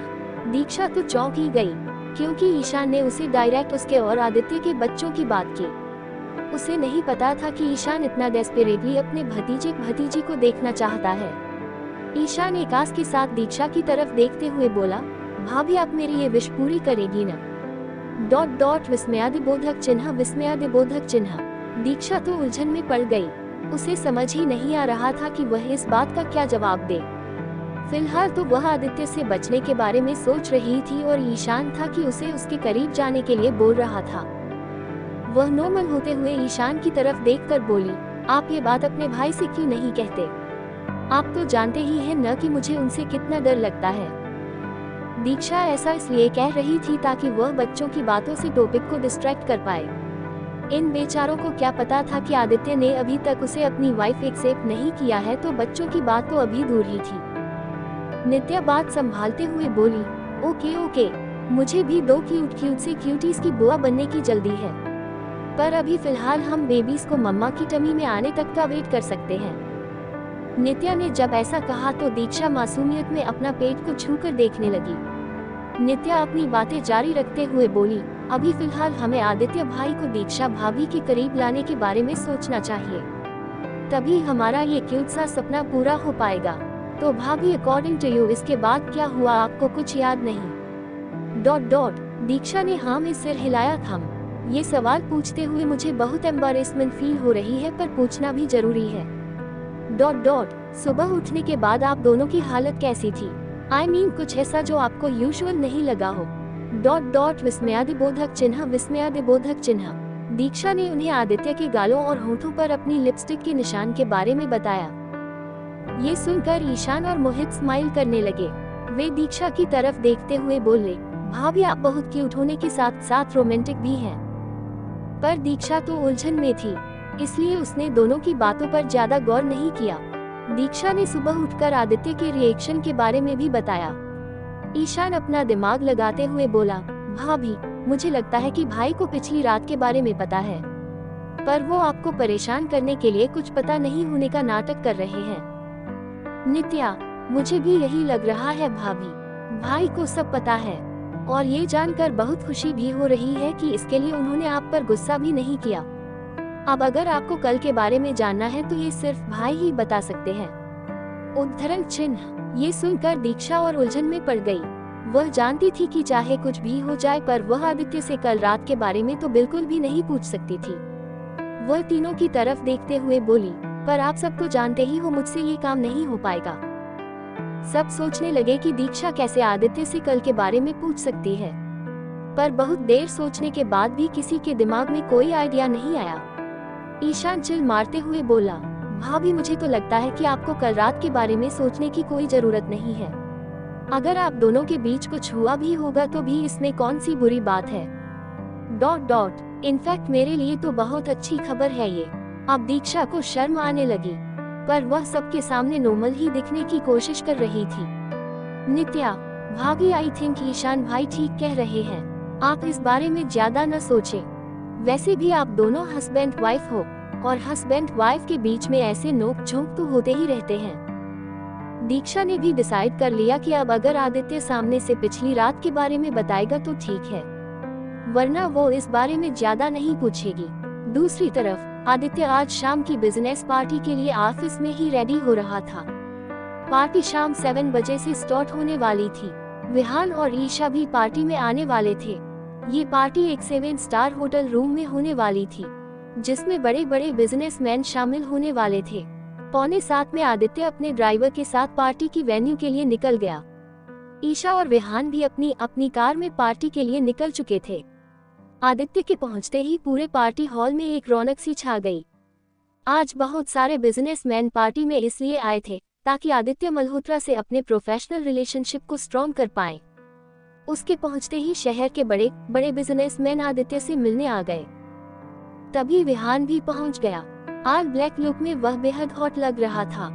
दीक्षा तो चौंक ही गई, क्योंकि ईशान ने उसे डायरेक्ट उसके और आदित्य के बच्चों की बात की। उसे नहीं पता था कि ईशान इतना डेस्परेटली अपने भतीजी को देखना चाहता है। ईशान एकास के साथ दीक्षा की तरफ देखते हुए बोला, भाभी आप मेरी ये विश पूरी करेगी ना? ... विस्मयादिबोधक चिन्ह। दीक्षा तो उलझन में पड़ गई। उसे समझ ही नहीं आ रहा था कि वह इस बात का क्या जवाब दे। फिलहाल तो वह आदित्य से बचने के बारे में सोच रही थी और ईशान था कि उसे उसके करीब जाने के लिए बोल रहा था। वह नॉर्मल होते हुए ईशान की तरफ देखकर बोली, आप ये बात अपने भाई से क्यों नहीं कहते? आप तो जानते ही हैं न कि मुझे उनसे कितना डर लगता है। दीक्षा ऐसा इसलिए कह रही थी ताकि वह बच्चों की बातों से टॉपिक को डिस्ट्रैक्ट कर पाए। इन बेचारों को क्या पता था कि आदित्य ने अभी तक उसे अपनी वाइफ एक्सेप्ट नहीं किया है, तो बच्चों की बात तो अभी दूर ही थी। नित्या बात संभालते हुए बोली, ओके मुझे भी 2 क्यूट से क्यूटीज की बुआ बनने की जल्दी है, पर अभी फिलहाल हम बेबीज को मम्मा की टमी में आने तक का वेट कर सकते हैं। नित्या ने जब ऐसा कहा तो दीक्षा मासूमियत में अपना पेट को छूकर देखने लगी। नित्या अपनी बातें जारी रखते हुए बोली, अभी फिलहाल हमें आदित्य भाई को दीक्षा भाभी के करीब लाने के बारे में सोचना चाहिए, तभी हमारा ये क्यूट सा सपना पूरा हो पाएगा। तो भाभी अकॉर्डिंग टू यू इसके बाद क्या हुआ, आपको कुछ याद नहीं? दीक्षा ने हाँ में सिर हिलाया था। ये सवाल पूछते हुए मुझे बहुत एम्बैरेसमेंट फील हो रही है, पर पूछना भी जरूरी है। सुबह उठने के बाद आप दोनों की हालत कैसी थी? I mean, कुछ ऐसा जो आपको यूजुअल नहीं लगा हो? विस्मयादिबोधक चिन्ह। दीक्षा ने उन्हें आदित्य के गालों और होठों पर अपनी लिपस्टिक के निशान के बारे में बताया। ये सुनकर ईशान और मोहित स्माइल करने लगे। वे दीक्षा की तरफ देखते हुए बोले, भाभी आप बहुत क्यूट होने के साथ साथ रोमांटिक भी हैं। पर दीक्षा तो उलझन में थी, इसलिए उसने दोनों की बातों पर ज्यादा गौर नहीं किया। दीक्षा ने सुबह उठकर आदित्य के रिएक्शन के बारे में भी बताया। ईशान अपना दिमाग लगाते हुए बोला, भाभी मुझे लगता है कि भाई को पिछली रात के बारे में पता है, पर वो आपको परेशान करने के लिए कुछ पता नहीं होने का नाटक कर रहे हैं। नित्या, मुझे भी यही लग रहा है भाभी, भाई को सब पता है, और ये जानकर बहुत खुशी भी हो रही है कि इसके लिए उन्होंने आप पर गुस्सा भी नहीं किया। अब अगर आपको कल के बारे में जानना है तो ये सिर्फ भाई ही बता सकते हैं। उद्धरण चिन्ह। ये सुनकर दीक्षा और उलझन में पड़ गई। वह जानती थी कि चाहे कुछ भी हो जाए, पर वह आदित्य से कल रात के बारे में तो बिल्कुल भी नहीं पूछ सकती थी। वह तीनों की तरफ देखते हुए बोली, पर आप सबको जानते ही हो मुझसे ये काम नहीं हो पाएगा। सब सोचने लगे कि दीक्षा कैसे आदित्य से कल के बारे में पूछ सकती है, पर बहुत देर सोचने के बाद भी किसी के दिमाग में कोई आइडिया नहीं आया। ईशान चिल मारते हुए बोला, भाभी मुझे तो लगता है कि आपको कल रात के बारे में सोचने की कोई जरूरत नहीं है। अगर आप दोनों के बीच कुछ हुआ भी होगा तो भी इसमें कौन सी बुरी बात है। इनफैक्ट मेरे लिए तो बहुत अच्छी खबर है ये। अब दीक्षा को शर्म आने लगी, पर वह सबके सामने नॉर्मल ही दिखने की कोशिश कर रही थी। नित्या, भाभी आई थिंक ईशान भाई ठीक कह रहे हैं, आप इस बारे में ज्यादा न सोचें। वैसे भी आप दोनों हस्बैंड वाइफ हो, और हस्बैंड वाइफ के बीच में ऐसे नोक झोंक तो होते ही रहते हैं। दीक्षा ने भी डिसाइड कर लिया कि अब अगर आदित्य सामने से पिछली रात के बारे में बताएगा तो ठीक है, वरना वो इस बारे में ज्यादा नहीं पूछेगी। दूसरी तरफ आदित्य आज शाम की बिजनेस पार्टी के लिए ऑफिस में ही रेडी हो रहा था। पार्टी शाम 7 बजे से स्टार्ट होने वाली थी। विहान और ईशा भी पार्टी में आने वाले थे। ये पार्टी एक 7 स्टार होटल रूम में होने वाली थी, जिसमें बड़े बड़े बिजनेसमैन शामिल होने वाले थे। 6:45 में आदित्य अपने ड्राइवर के साथ पार्टी की वेन्यू के लिए निकल गया। ईशा और विहान भी अपनी अपनी कार में पार्टी के लिए निकल चुके थे। आदित्य के पहुंचते ही पूरे पार्टी हॉल में एक रौनक सी छा गई। आज बहुत सारे बिजनेसमैन पार्टी में इसलिए आए थे ताकि आदित्य मल्होत्रा से अपने प्रोफेशनल रिलेशनशिप को स्ट्रॉन्ग कर पाएं। उसके पहुंचते ही शहर के बड़े बड़े बिजनेसमैन आदित्य से मिलने आ गए। तभी विहान भी पहुंच गया। आज ब्लैक लुक में वह बेहद हॉट लग रहा था।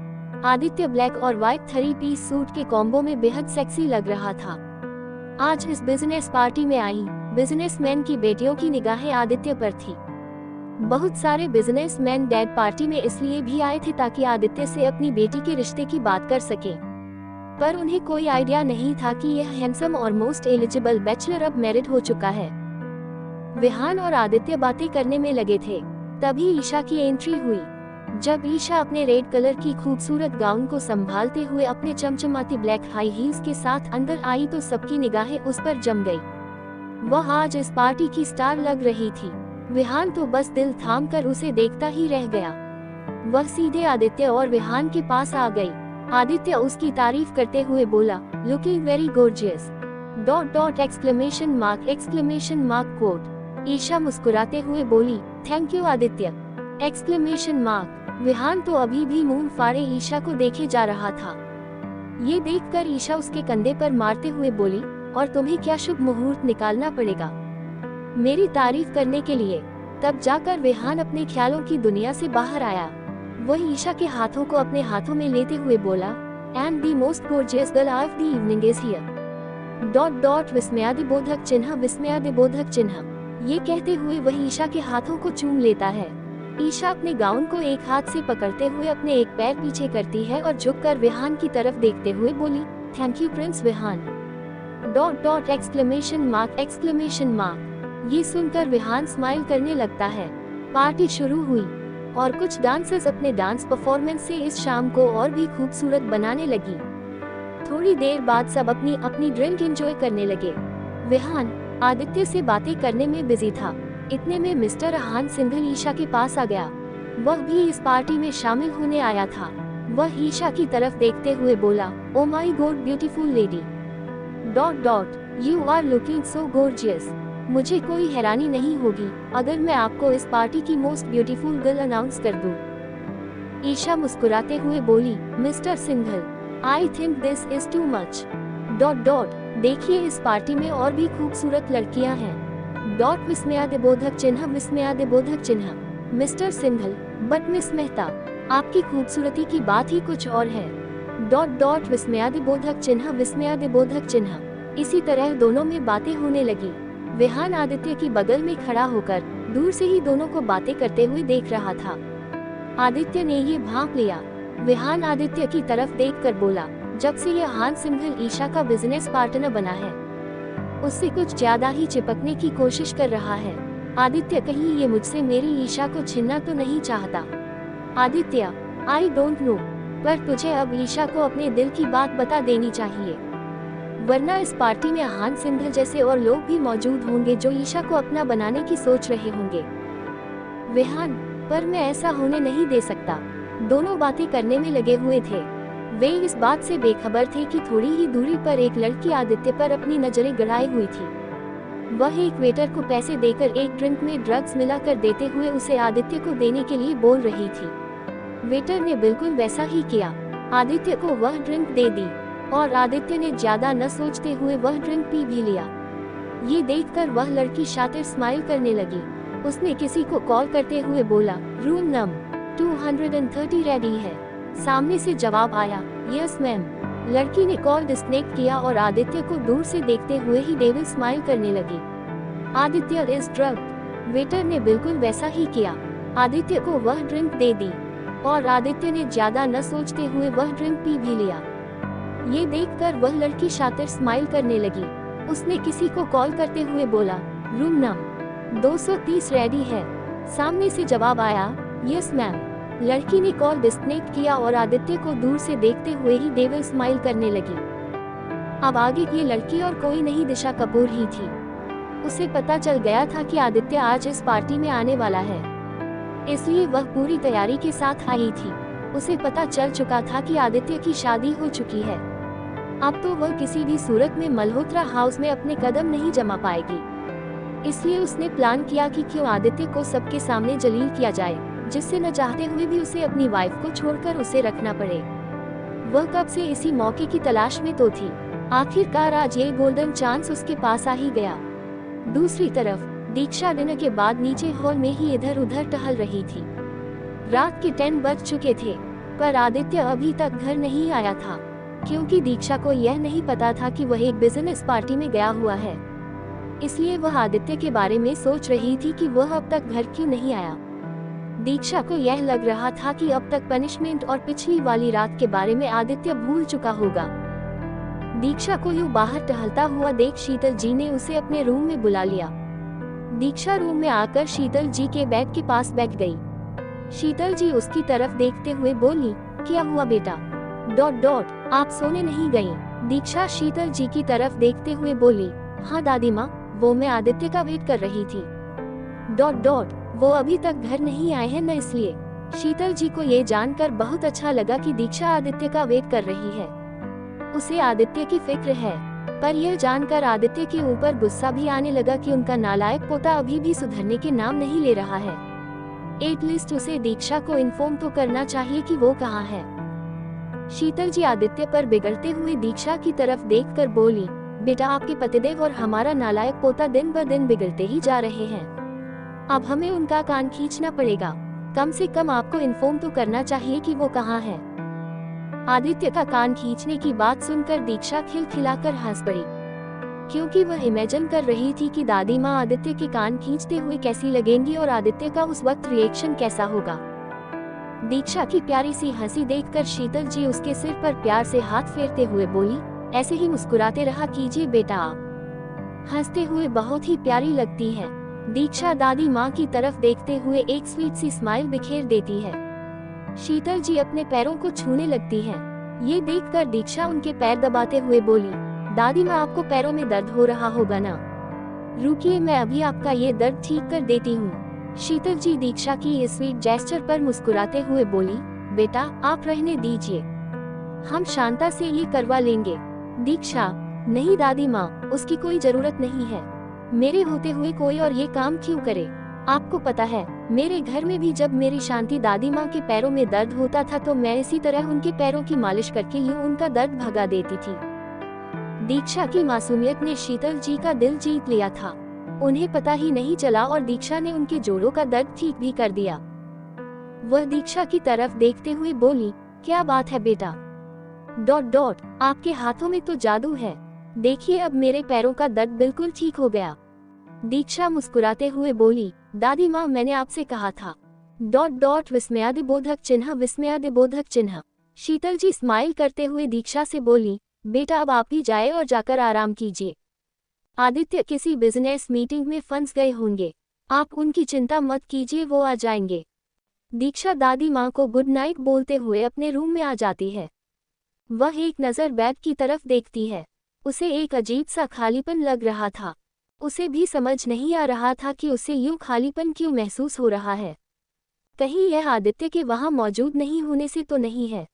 आदित्य ब्लैक और व्हाइट 3 पीस सूट के कॉम्बो में बेहद सेक्सी लग रहा था। आज इस बिजनेस पार्टी में आई बिजनेसमैन की बेटियों की निगाहें आदित्य पर थी। बहुत सारे बिजनेसमैन डैड पार्टी में इसलिए भी आए थे ताकि आदित्य से अपनी बेटी के रिश्ते की बात कर सके, पर उन्हें कोई आइडिया नहीं था कि यह हैंडसम और मोस्ट एलिजिबल बैचलर अब मैरिड हो चुका है। विहान और आदित्य बातें करने में लगे थे, तभी ईशा की एंट्री हुई। जब ईशा अपने रेड कलर की खूबसूरत गाउन को संभालते हुए अपने चमचमाती ब्लैक हाई हील्स के साथ अंदर आई तो सबकी निगाहें उस पर जम गई। वह आज इस पार्टी की स्टार लग रही थी। विहान तो बस दिल थाम कर उसे देखता ही रह गया। वह सीधे आदित्य और विहान के पास आ गई। आदित्य उसकी तारीफ करते हुए बोला, looking very gorgeous! Exclamation mark quote. Isha मुस्कुराते हुए बोली, thank you Aditya! Exclamation mark. Vihaan तो अभी भी मुंह फाड़े ईशा को देखे जा रहा था। ये देखकर ईशा उसके कंधे पर मारते हुए बोली, और तुम्हें क्या शुभ मुहूर्त निकालना पड़ेगा मेरी तारीफ करने के लिए। तब जाकर विहान अपने ख्यालों की दुनिया से बाहर आया। वह ईशा के हाथों को अपने हाथों में लेते हुए बोला, and the most gorgeous girl of the evening is here. विस्मयादिबोधक चिन्ह विस्मयादिबोधक चिन्ह। ये कहते हुए वह ईशा के हाथों को चूम लेता है। ईशा अपने गाउन को एक हाथ से पकड़ते हुए अपने एक पैर पीछे करती है और झुककर विहान की तरफ देखते हुए बोली, thank you prince Vihaan. Exclamation mark. ये सुनकर विहान स्माइल करने लगता है। पार्टी शुरू हुई और कुछ डांसर्स अपने डांस परफॉर्मेंस से इस शाम को और भी खूबसूरत बनाने लगी। थोड़ी देर बाद सब अपनी अपनी ड्रिंक एंजॉय करने लगे। विहान आदित्य से बातें करने में बिजी था। इतने में मिस्टर अहान सिंघल ईशा के पास आ गया। वह भी इस पार्टी में शामिल होने आया था। वह ईशा की तरफ देखते हुए बोला, oh my God beautiful lady, you are looking so gorgeous. मुझे कोई हैरानी नहीं होगी अगर मैं आपको इस पार्टी की मोस्ट ब्यूटीफुल गर्ल अनाउंस कर दूं। ईशा मुस्कुराते हुए बोली, mister Singhal, I think this is too much. देखिए इस पार्टी में और भी खूबसूरत लड़कियां हैं। विस्मयादिबोधक चिन्ह। Mister Singhal, but miss Mehta, आपकी खूबसूरती की बात ही कुछ और है। विस्मयादिबोधक चिन्ह। इसी तरह दोनों में बातें होने लगी। विहान आदित्य की बगल में खड़ा होकर दूर से ही दोनों को बातें करते हुए देख रहा था। आदित्य ने ये भांप लिया। विहान आदित्य की तरफ देखकर बोला, जब से यह अहान सिंघल ईशा का बिजनेस पार्टनर बना है उससे कुछ ज्यादा ही चिपकने की कोशिश कर रहा है। आदित्य, कहीं ये मुझसे मेरी ईशा को छीनना तो नहीं चाहता? आदित्य, आई डोंट नो, पर तुझे अब ईशा को अपने दिल की बात बता देनी चाहिए, वरना इस पार्टी में अहान सिंघल जैसे और लोग भी मौजूद होंगे जो ईशा को अपना बनाने की सोच रहे होंगे। विहान, पर मैं ऐसा होने नहीं दे सकता। दोनों बातें करने में लगे हुए थे। वे इस बात से बेखबर थे कि थोड़ी ही दूरी पर एक लड़की आदित्य पर अपनी नजरें गड़ाए हुई थी। वह एक वेटर को पैसे देकर एक ड्रिंक में ड्रग्स मिलाकर देते हुए उसे आदित्य को देने के लिए बोल रही थी। वेटर ने बिल्कुल वैसा ही किया। आदित्य को वह ड्रिंक दे दी और आदित्य ने ज्यादा न सोचते हुए वह ड्रिंक पी भी लिया। ये देखकर वह लड़की शातिर स्माइल करने लगी। उसने किसी को कॉल करते हुए बोला, रूम नंबर 230 रेडी है। सामने से जवाब आया, यस मैम। लड़की ने कॉल डिस्कनेक्ट किया और आदित्य को दूर से देखते हुए ही डेविल स्माइल करने लगी। Aditya is drugged. वेटर ने बिल्कुल वैसा ही किया। आदित्य को वह ड्रिंक दे दी और आदित्य ने ज्यादा न सोचते हुए वह ड्रिंक पी भी लिया। ये देखकर वह लड़की शातिर स्माइल करने लगी। उसने किसी को कॉल करते हुए बोला, रूम नंबर 230 रेडी है। सामने से जवाब आया, यस मैम। लड़की ने कॉल डिस्कनेक्ट किया और आदित्य को दूर से देखते हुए ही डेविल स्माइल करने लगी। अब आगे की लड़की और कोई नहीं, दिशा कपूर ही थी। उसे पता चल गया था कि आदित्य आज इस पार्टी में आने वाला है, इसलिए वह पूरी तैयारी के साथ आई थी। उसे पता चल चुका था कि आदित्य की शादी हो चुकी है। अब तो वह किसी भी सूरत में मल्होत्रा हाउस में अपने कदम नहीं जमा पाएगी। इसलिए उसने प्लान किया कि क्यों आदित्य को सबके सामने जलील किया जाए, जिससे न चाहते हुए भी उसे अपनी वाइफ को छोड़कर उसे रखना पड़े। वह कब से इसी मौके की तलाश में तो थी। आखिरकार आज ये गोल्डन चांस उसके पास आ ही गया। दूसरी तरफ दीक्षा डिनर के बाद नीचे हॉल में ही इधर उधर टहल रही थी। रात के 10 बज चुके थे, पर आदित्य अभी तक घर नहीं आया था, क्योंकि दीक्षा को यह नहीं पता था कि वह एक बिजनेस पार्टी में गया हुआ है। इसलिए वह आदित्य के बारे में सोच रही थी कि वह अब तक घर क्यों नहीं आया। दीक्षा को यह लग रहा था कि अब तक पनिशमेंट और पिछली वाली रात के बारे में आदित्य भूल चुका होगा। दीक्षा को यूं बाहर टहलता हुआ देख शीतल जी ने उसे अपने रूम में बुला लिया। दीक्षा रूम में आकर शीतल जी के बेड के पास बैठ गई। शीतल जी उसकी तरफ देखते हुए बोली, क्या हुआ बेटा? आप सोने नहीं गई? दीक्षा शीतल जी की तरफ देखते हुए बोली, हाँ दादी माँ, वो मैं आदित्य का वेट कर रही थी। वो अभी तक घर नहीं आए हैं न, इसलिए। शीतल जी को ये जानकर बहुत अच्छा लगा कि दीक्षा आदित्य का वेट कर रही है। उसे आदित्य की फिक्र है, पर यह जानकर आदित्य के ऊपर गुस्सा भी आने लगा कि उनका नालायक पोता अभी भी सुधरने के नाम नहीं ले रहा है। एटलीस्ट उसे दीक्षा को इन्फॉर्म तो करना चाहिए कि वो कहाँ है। शीतल जी आदित्य पर बिगड़ते हुए दीक्षा की तरफ देखकर बोली, बेटा आपके पतिदेव और हमारा नालायक पोता दिन ब दिन बिगड़ते ही जा रहे हैं। अब हमें उनका कान खींचना पड़ेगा। कम से कम आपको इन्फॉर्म तो करना चाहिए कि वो कहाँ है। आदित्य का कान खींचने की बात सुनकर दीक्षा खिलखिलाकर हंस पड़ी। क्योंकि वह इमेजिन कर रही थी कि दादी माँ आदित्य के कान खींचते हुए कैसी लगेंगी और आदित्य का उस वक्त रिएक्शन कैसा होगा। दीक्षा की प्यारी सी हंसी देखकर शीतल जी उसके सिर पर प्यार से हाथ फेरते हुए बोली, ऐसे ही मुस्कुराते रहा कीजिए बेटा, आप हंसते हुए बहुत ही प्यारी लगती है। दीक्षा दादी माँ की तरफ देखते हुए एक स्वीट सी स्माइल बिखेर देती है। शीतल जी अपने पैरों को छूने लगती है। ये देखकर दीक्षा उनके पैर दबाते हुए बोली, दादी माँ आपको पैरों में दर्द हो रहा होगा ना, रुकिए मैं अभी आपका ये दर्द ठीक कर देती हूँ। शीतल जी दीक्षा की इस स्वीट जेस्चर पर मुस्कुराते हुए बोली, बेटा आप रहने दीजिए, हम शांता से ये करवा लेंगे। दीक्षा, नहीं दादी माँ, उसकी कोई जरूरत नहीं है, मेरे होते हुए कोई और ये काम क्यों करे। आपको पता है मेरे घर में भी जब मेरी शांति दादी माँ के पैरों में दर्द होता था तो मैं इसी तरह उनके पैरों की मालिश करके यूं उनका दर्द भगा देती थी। दीक्षा की मासूमियत ने शीतल जी का दिल जीत लिया था। उन्हें पता ही नहीं चला और दीक्षा ने उनके जोड़ों का दर्द ठीक भी कर दिया। वह दीक्षा की तरफ देखते हुए बोली, क्या बात है बेटा, आपके हाथों में तो जादू है, देखिए अब मेरे पैरों का दर्द बिल्कुल ठीक हो गया। दीक्षा मुस्कुराते हुए बोली, दादी माँ मैंने आपसे कहा था, विस्मयादिबोधक चिन्ह विस्मयादिबोधक चिन्ह। शीतल जी स्माइल करते हुए दीक्षा से बोली, बेटा अब आप ही जाए और जाकर आराम कीजिए, आदित्य किसी बिजनेस मीटिंग में फंस गए होंगे, आप उनकी चिंता मत कीजिए, वो आ जाएंगे। दीक्षा दादी माँ को गुड नाइट बोलते हुए अपने रूम में आ जाती है। वह एक नज़र बेड की तरफ देखती है, उसे एक अजीब सा खालीपन लग रहा था। उसे भी समझ नहीं आ रहा था कि उसे यूं खालीपन क्यों महसूस हो रहा है, कहीं यह आदित्य के वहां मौजूद नहीं होने से तो नहीं है।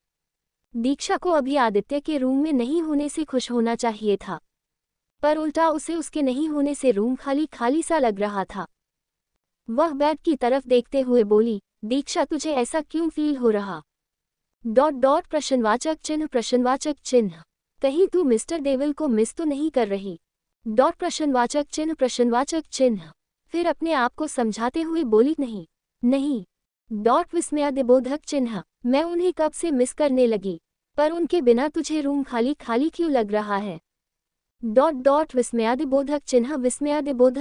दीक्षा को अभी आदित्य के रूम में नहीं होने से खुश होना चाहिए था, पर उल्टा उसे उसके नहीं होने से रूम खाली खाली सा लग रहा था। वह बेड की तरफ देखते हुए बोली, दीक्षा तुझे ऐसा क्यों फील हो रहा, प्रश्नवाचक चिन्ह, कहीं तू मिस्टर देवल को मिस तो नहीं कर रही, प्रश्नवाचक चिन्ह। फिर अपने आप को समझाते हुए बोली, नहीं, विस्मयादिबोधक चिन्ह, मैं उन्हें कब से मिस करने लगी, पर उनके बिना तुझे रूम खाली खाली क्यों लग रहा है, विस्मयादिबोधक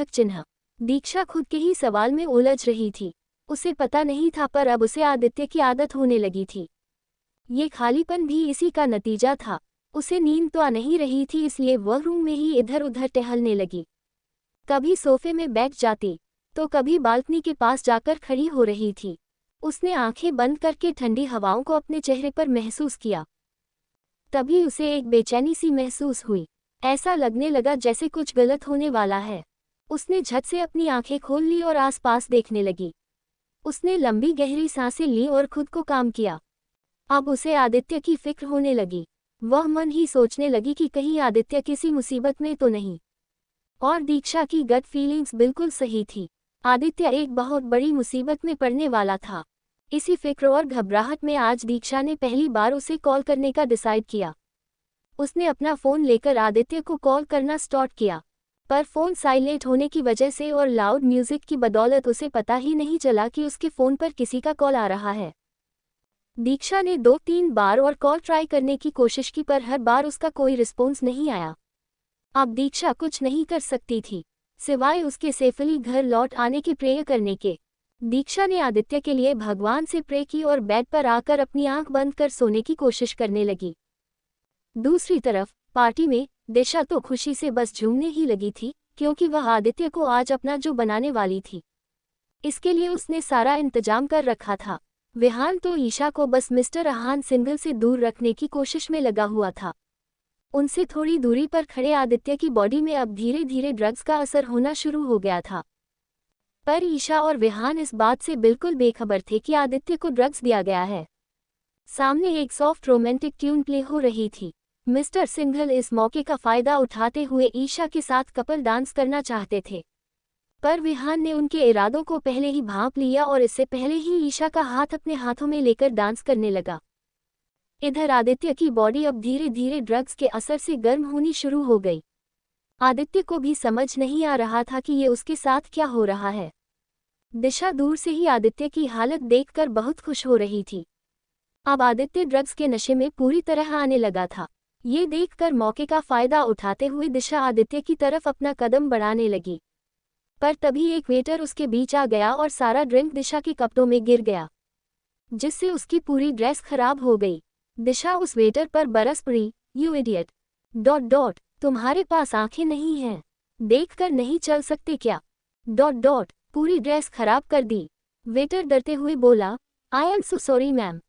चिन्ह। दीक्षा खुद के ही सवाल में उलझ रही थी, उसे पता नहीं था पर अब उसे आदित्य की आदत होने लगी थी। ये खालीपन भी इसी का नतीजा था। उसे नींद तो आ नहीं रही थी, इसलिए वह रूम में ही इधर उधर टहलने लगी। कभी सोफे में बैठ जाती तो कभी बालकनी के पास जाकर खड़ी हो रही थी। उसने आंखें बंद करके ठंडी हवाओं को अपने चेहरे पर महसूस किया। तभी उसे एक बेचैनी सी महसूस हुई, ऐसा लगने लगा जैसे कुछ गलत होने वाला है। उसने झट से अपनी आंखें खोल ली और आसपास देखने लगी। उसने लंबी गहरी सांसें ली और खुद को काम किया। अब उसे आदित्य की फिक्र होने लगी। वह मन ही सोचने लगी कि कहीं आदित्य किसी मुसीबत में तो नहीं। और दीक्षा की गट फीलिंग्स बिल्कुल सही थी, आदित्य एक बहुत बड़ी मुसीबत में पड़ने वाला था। इसी फिक्र और घबराहट में आज दीक्षा ने पहली बार उसे कॉल करने का डिसाइड किया। उसने अपना फ़ोन लेकर आदित्य को कॉल करना स्टार्ट किया, पर फ़ोन साइलेंट होने की वजह से और लाउड म्यूजिक की बदौलत उसे पता ही नहीं चला कि उसके फ़ोन पर किसी का कॉल आ रहा है। दीक्षा ने 2-3 बार और कॉल ट्राई करने की कोशिश की, पर हर बार उसका कोई रिस्पॉन्स नहीं आया। अब दीक्षा कुछ नहीं कर सकती थी सिवाय उसके सेफली घर लौट आने की प्रेयर करने के। दीक्षा ने आदित्य के लिए भगवान से प्रे की और बेड पर आकर अपनी आंख बंद कर सोने की कोशिश करने लगी। दूसरी तरफ पार्टी में दिशा तो खुशी से बस झूमने ही लगी थी, क्योंकि वह आदित्य को आज अपना जो बनाने वाली थी। इसके लिए उसने सारा इंतजाम कर रखा था। विहान तो ईशा को बस मिस्टर अहान सिंघल से दूर रखने की कोशिश में लगा हुआ था। उनसे थोड़ी दूरी पर खड़े आदित्य की बॉडी में अब धीरे धीरे ड्रग्स का असर होना शुरू हो गया था, पर ईशा और विहान इस बात से बिल्कुल बेखबर थे कि आदित्य को ड्रग्स दिया गया है। सामने एक सॉफ्ट रोमांटिक ट्यून प्ले हो रही थी। मिस्टर सिंघल इस मौके का फायदा उठाते हुए ईशा के साथ कपल डांस करना चाहते थे, पर विहान ने उनके इरादों को पहले ही भांप लिया और इससे पहले ही ईशा का हाथ अपने हाथों में लेकर डांस करने लगा। इधर आदित्य की बॉडी अब धीरे धीरे ड्रग्स के असर से गर्म होनी शुरू हो गई। आदित्य को भी समझ नहीं आ रहा था कि ये उसके साथ क्या हो रहा है। दिशा दूर से ही आदित्य की हालत देखकर बहुत खुश हो रही थी। अब आदित्य ड्रग्स के नशे में पूरी तरह आने लगा था। ये देखकर मौके का फायदा उठाते हुए दिशा आदित्य की तरफ अपना कदम बढ़ाने लगी, पर तभी एक वेटर उसके बीच आ गया और सारा ड्रिंक दिशा के कपड़ों में गिर गया, जिससे उसकी पूरी ड्रेस खराब हो गई। दिशा उस वेटर पर बरस पड़ी, यू इडियट, ... तुम्हारे पास आंखें नहीं हैं, देखकर नहीं चल सकते क्या? ... पूरी ड्रेस खराब कर दी। वेटर डरते हुए बोला, I am so sorry ma'am, ...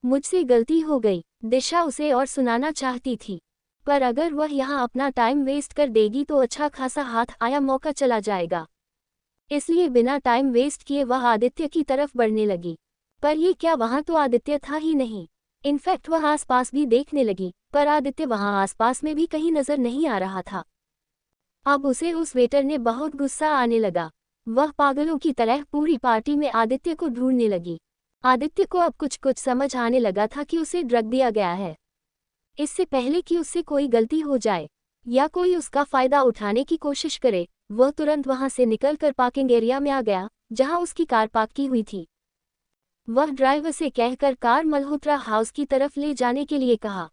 मुझसे गलती हो गई। दिशा उसे और सुनाना चाहती थी, पर अगर वह यहाँ अपना टाइम वेस्ट कर देगी तो अच्छा खासा हाथ आया मौका चला जाएगा। इसलिए बिना टाइम वेस्ट किए वह आदित्य की तरफ बढ़ने लगी, पर ये क्या, वहाँ तो आदित्य था ही नहीं। इनफैक्ट वह आसपास भी देखने लगी, पर आदित्य वहाँ आसपास में भी कहीं नजर नहीं आ रहा था। अब उसे उस वेटर ने बहुत गुस्सा आने लगा। वह पागलों की तरह पूरी पार्टी में आदित्य को ढूंढने लगी। आदित्य को अब कुछ समझ आने लगा था कि उसे ड्रग दिया गया है। इससे पहले कि उससे कोई गलती हो जाए या कोई उसका फायदा उठाने की कोशिश करे, वह तुरंत वहां से निकलकर पार्किंग एरिया में आ गया जहां उसकी कार पार्क की हुई थी। वह ड्राइवर से कहकर कार मल्होत्रा हाउस की तरफ ले जाने के लिए कहा।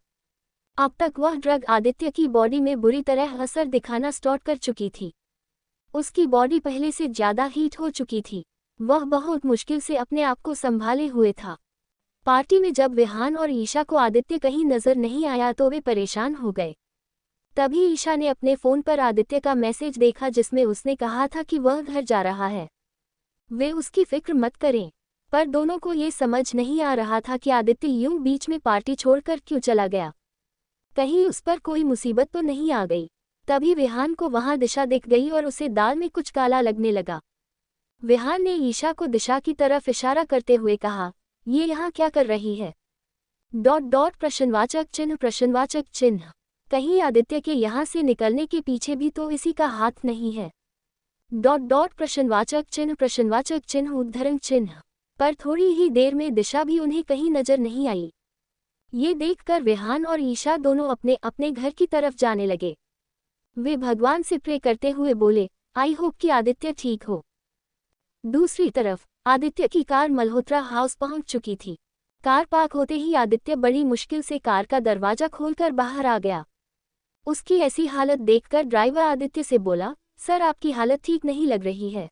अब तक वह ड्रग आदित्य की बॉडी में बुरी तरह असर दिखाना स्टार्ट कर चुकी थी। उसकी बॉडी पहले से ज्यादा हीट हो चुकी थी। वह बहुत मुश्किल से अपने आप को संभाले हुए था। पार्टी में जब विहान और ईशा को आदित्य कहीं नजर नहीं आया तो वे परेशान हो गए। तभी ईशा ने अपने फोन पर आदित्य का मैसेज देखा जिसमें उसने कहा था कि वह घर जा रहा है, वे उसकी फिक्र मत करें। पर दोनों को ये समझ नहीं आ रहा था कि आदित्य यूं बीच में पार्टी छोड़कर क्यों चला गया। कहीं उस पर कोई मुसीबत तो नहीं आ गई। तभी विहान को वहां दिशा दिख गई और उसे दाल में कुछ काला लगने लगा। विहान ने ईशा को दिशा की तरफ इशारा करते हुए कहा, ये यहाँ क्या कर रही है? ... प्रश्नवाचक चिन्ह। कहीं आदित्य के यहाँ से निकलने के पीछे भी तो इसी का हाथ नहीं है? ... प्रश्नवाचक चिन्ह उद्धरण चिन्ह। पर थोड़ी ही देर में दिशा भी उन्हें कहीं नजर नहीं आई। ये देखकर विहान और ईशा दोनों अपने अपने घर की तरफ जाने लगे। वे भगवान से प्रे करते हुए बोले, आई होप कि आदित्य ठीक हो। दूसरी तरफ आदित्य की कार मल्होत्रा हाउस पहुंच चुकी थी। कार पार्क होते ही आदित्य बड़ी मुश्किल से कार का दरवाजा खोलकर बाहर आ गया। उसकी ऐसी हालत देखकर ड्राइवर आदित्य से बोला, सर आपकी हालत ठीक नहीं लग रही है। ...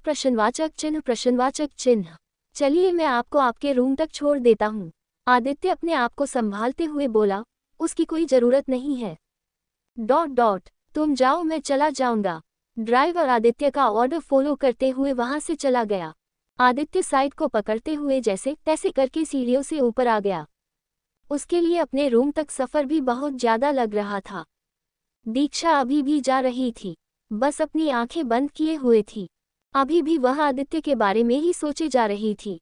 प्रश्नवाचक चिन्ह। चलिए मैं आपको आपके रूम तक छोड़ देता हूँ। आदित्य अपने आप को संभालते हुए बोला, उसकी कोई जरूरत नहीं है। ... तुम जाओ मैं चला जाऊंगा। ड्राइवर आदित्य का ऑर्डर फॉलो करते हुए वहां से चला गया। आदित्य साइड को पकड़ते हुए जैसे तैसे करके सीढ़ियों से ऊपर आ गया। उसके लिए अपने रूम तक सफर भी बहुत ज्यादा लग रहा था। दीक्षा अभी भी जा रही थी, बस अपनी आंखें बंद किए हुए थी। अभी भी वह आदित्य के बारे में ही सोचे जा रही थी।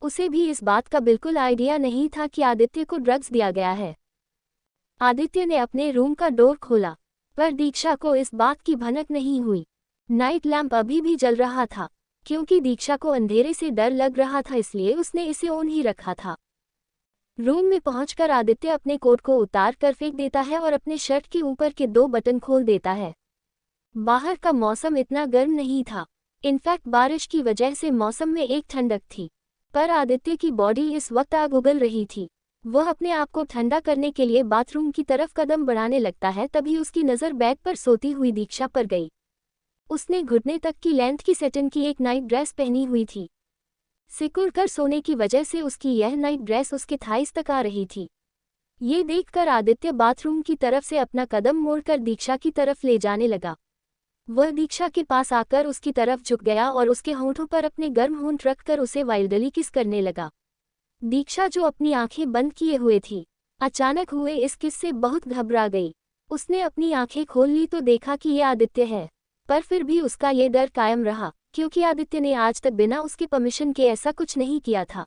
उसे भी इस बात का बिल्कुल आइडिया नहीं था कि आदित्य को ड्रग्स दिया गया है। आदित्य ने अपने रूम का डोर खोला, पर दीक्षा को इस बात की भनक नहीं हुई। नाइट लैंप अभी भी जल रहा था। क्योंकि दीक्षा को अंधेरे से डर लग रहा था इसलिए उसने इसे ऑन ही रखा था। रूम में पहुंचकर आदित्य अपने कोट को उतार कर फेंक देता है और अपने शर्ट के ऊपर के 2 बटन खोल देता है। बाहर का मौसम इतना गर्म नहीं था, इनफैक्ट बारिश की वजह से मौसम में एक ठंडक थी। पर आदित्य की बॉडी इस वक्त आग उगल रही थी। वह अपने आप को ठंडा करने के लिए बाथरूम की तरफ कदम बढ़ाने लगता है, तभी उसकी नज़र बेड पर सोती हुई दीक्षा पर गई। उसने घुटने तक की लेंथ की सेटिन की एक नाइट ड्रेस पहनी हुई थी। सिकुड़कर सोने की वजह से उसकी यह नाइट ड्रेस उसके थाइस तक आ रही थी। ये देखकर आदित्य बाथरूम की तरफ से अपना कदम मोड़कर दीक्षा की तरफ ले जाने लगा। वह दीक्षा के पास आकर उसकी तरफ झुक गया और उसके होंठों पर अपने गर्म होंठ रखकर उसे वाइल्डली किस करने लगा। दीक्षा जो अपनी आंखें बंद किए हुए थी, अचानक हुए इस किस से बहुत घबरा गई। उसने अपनी आंखें खोल ली तो देखा कि ये आदित्य है, पर फिर भी उसका ये डर कायम रहा क्योंकि आदित्य ने आज तक बिना उसके परमिशन के ऐसा कुछ नहीं किया था।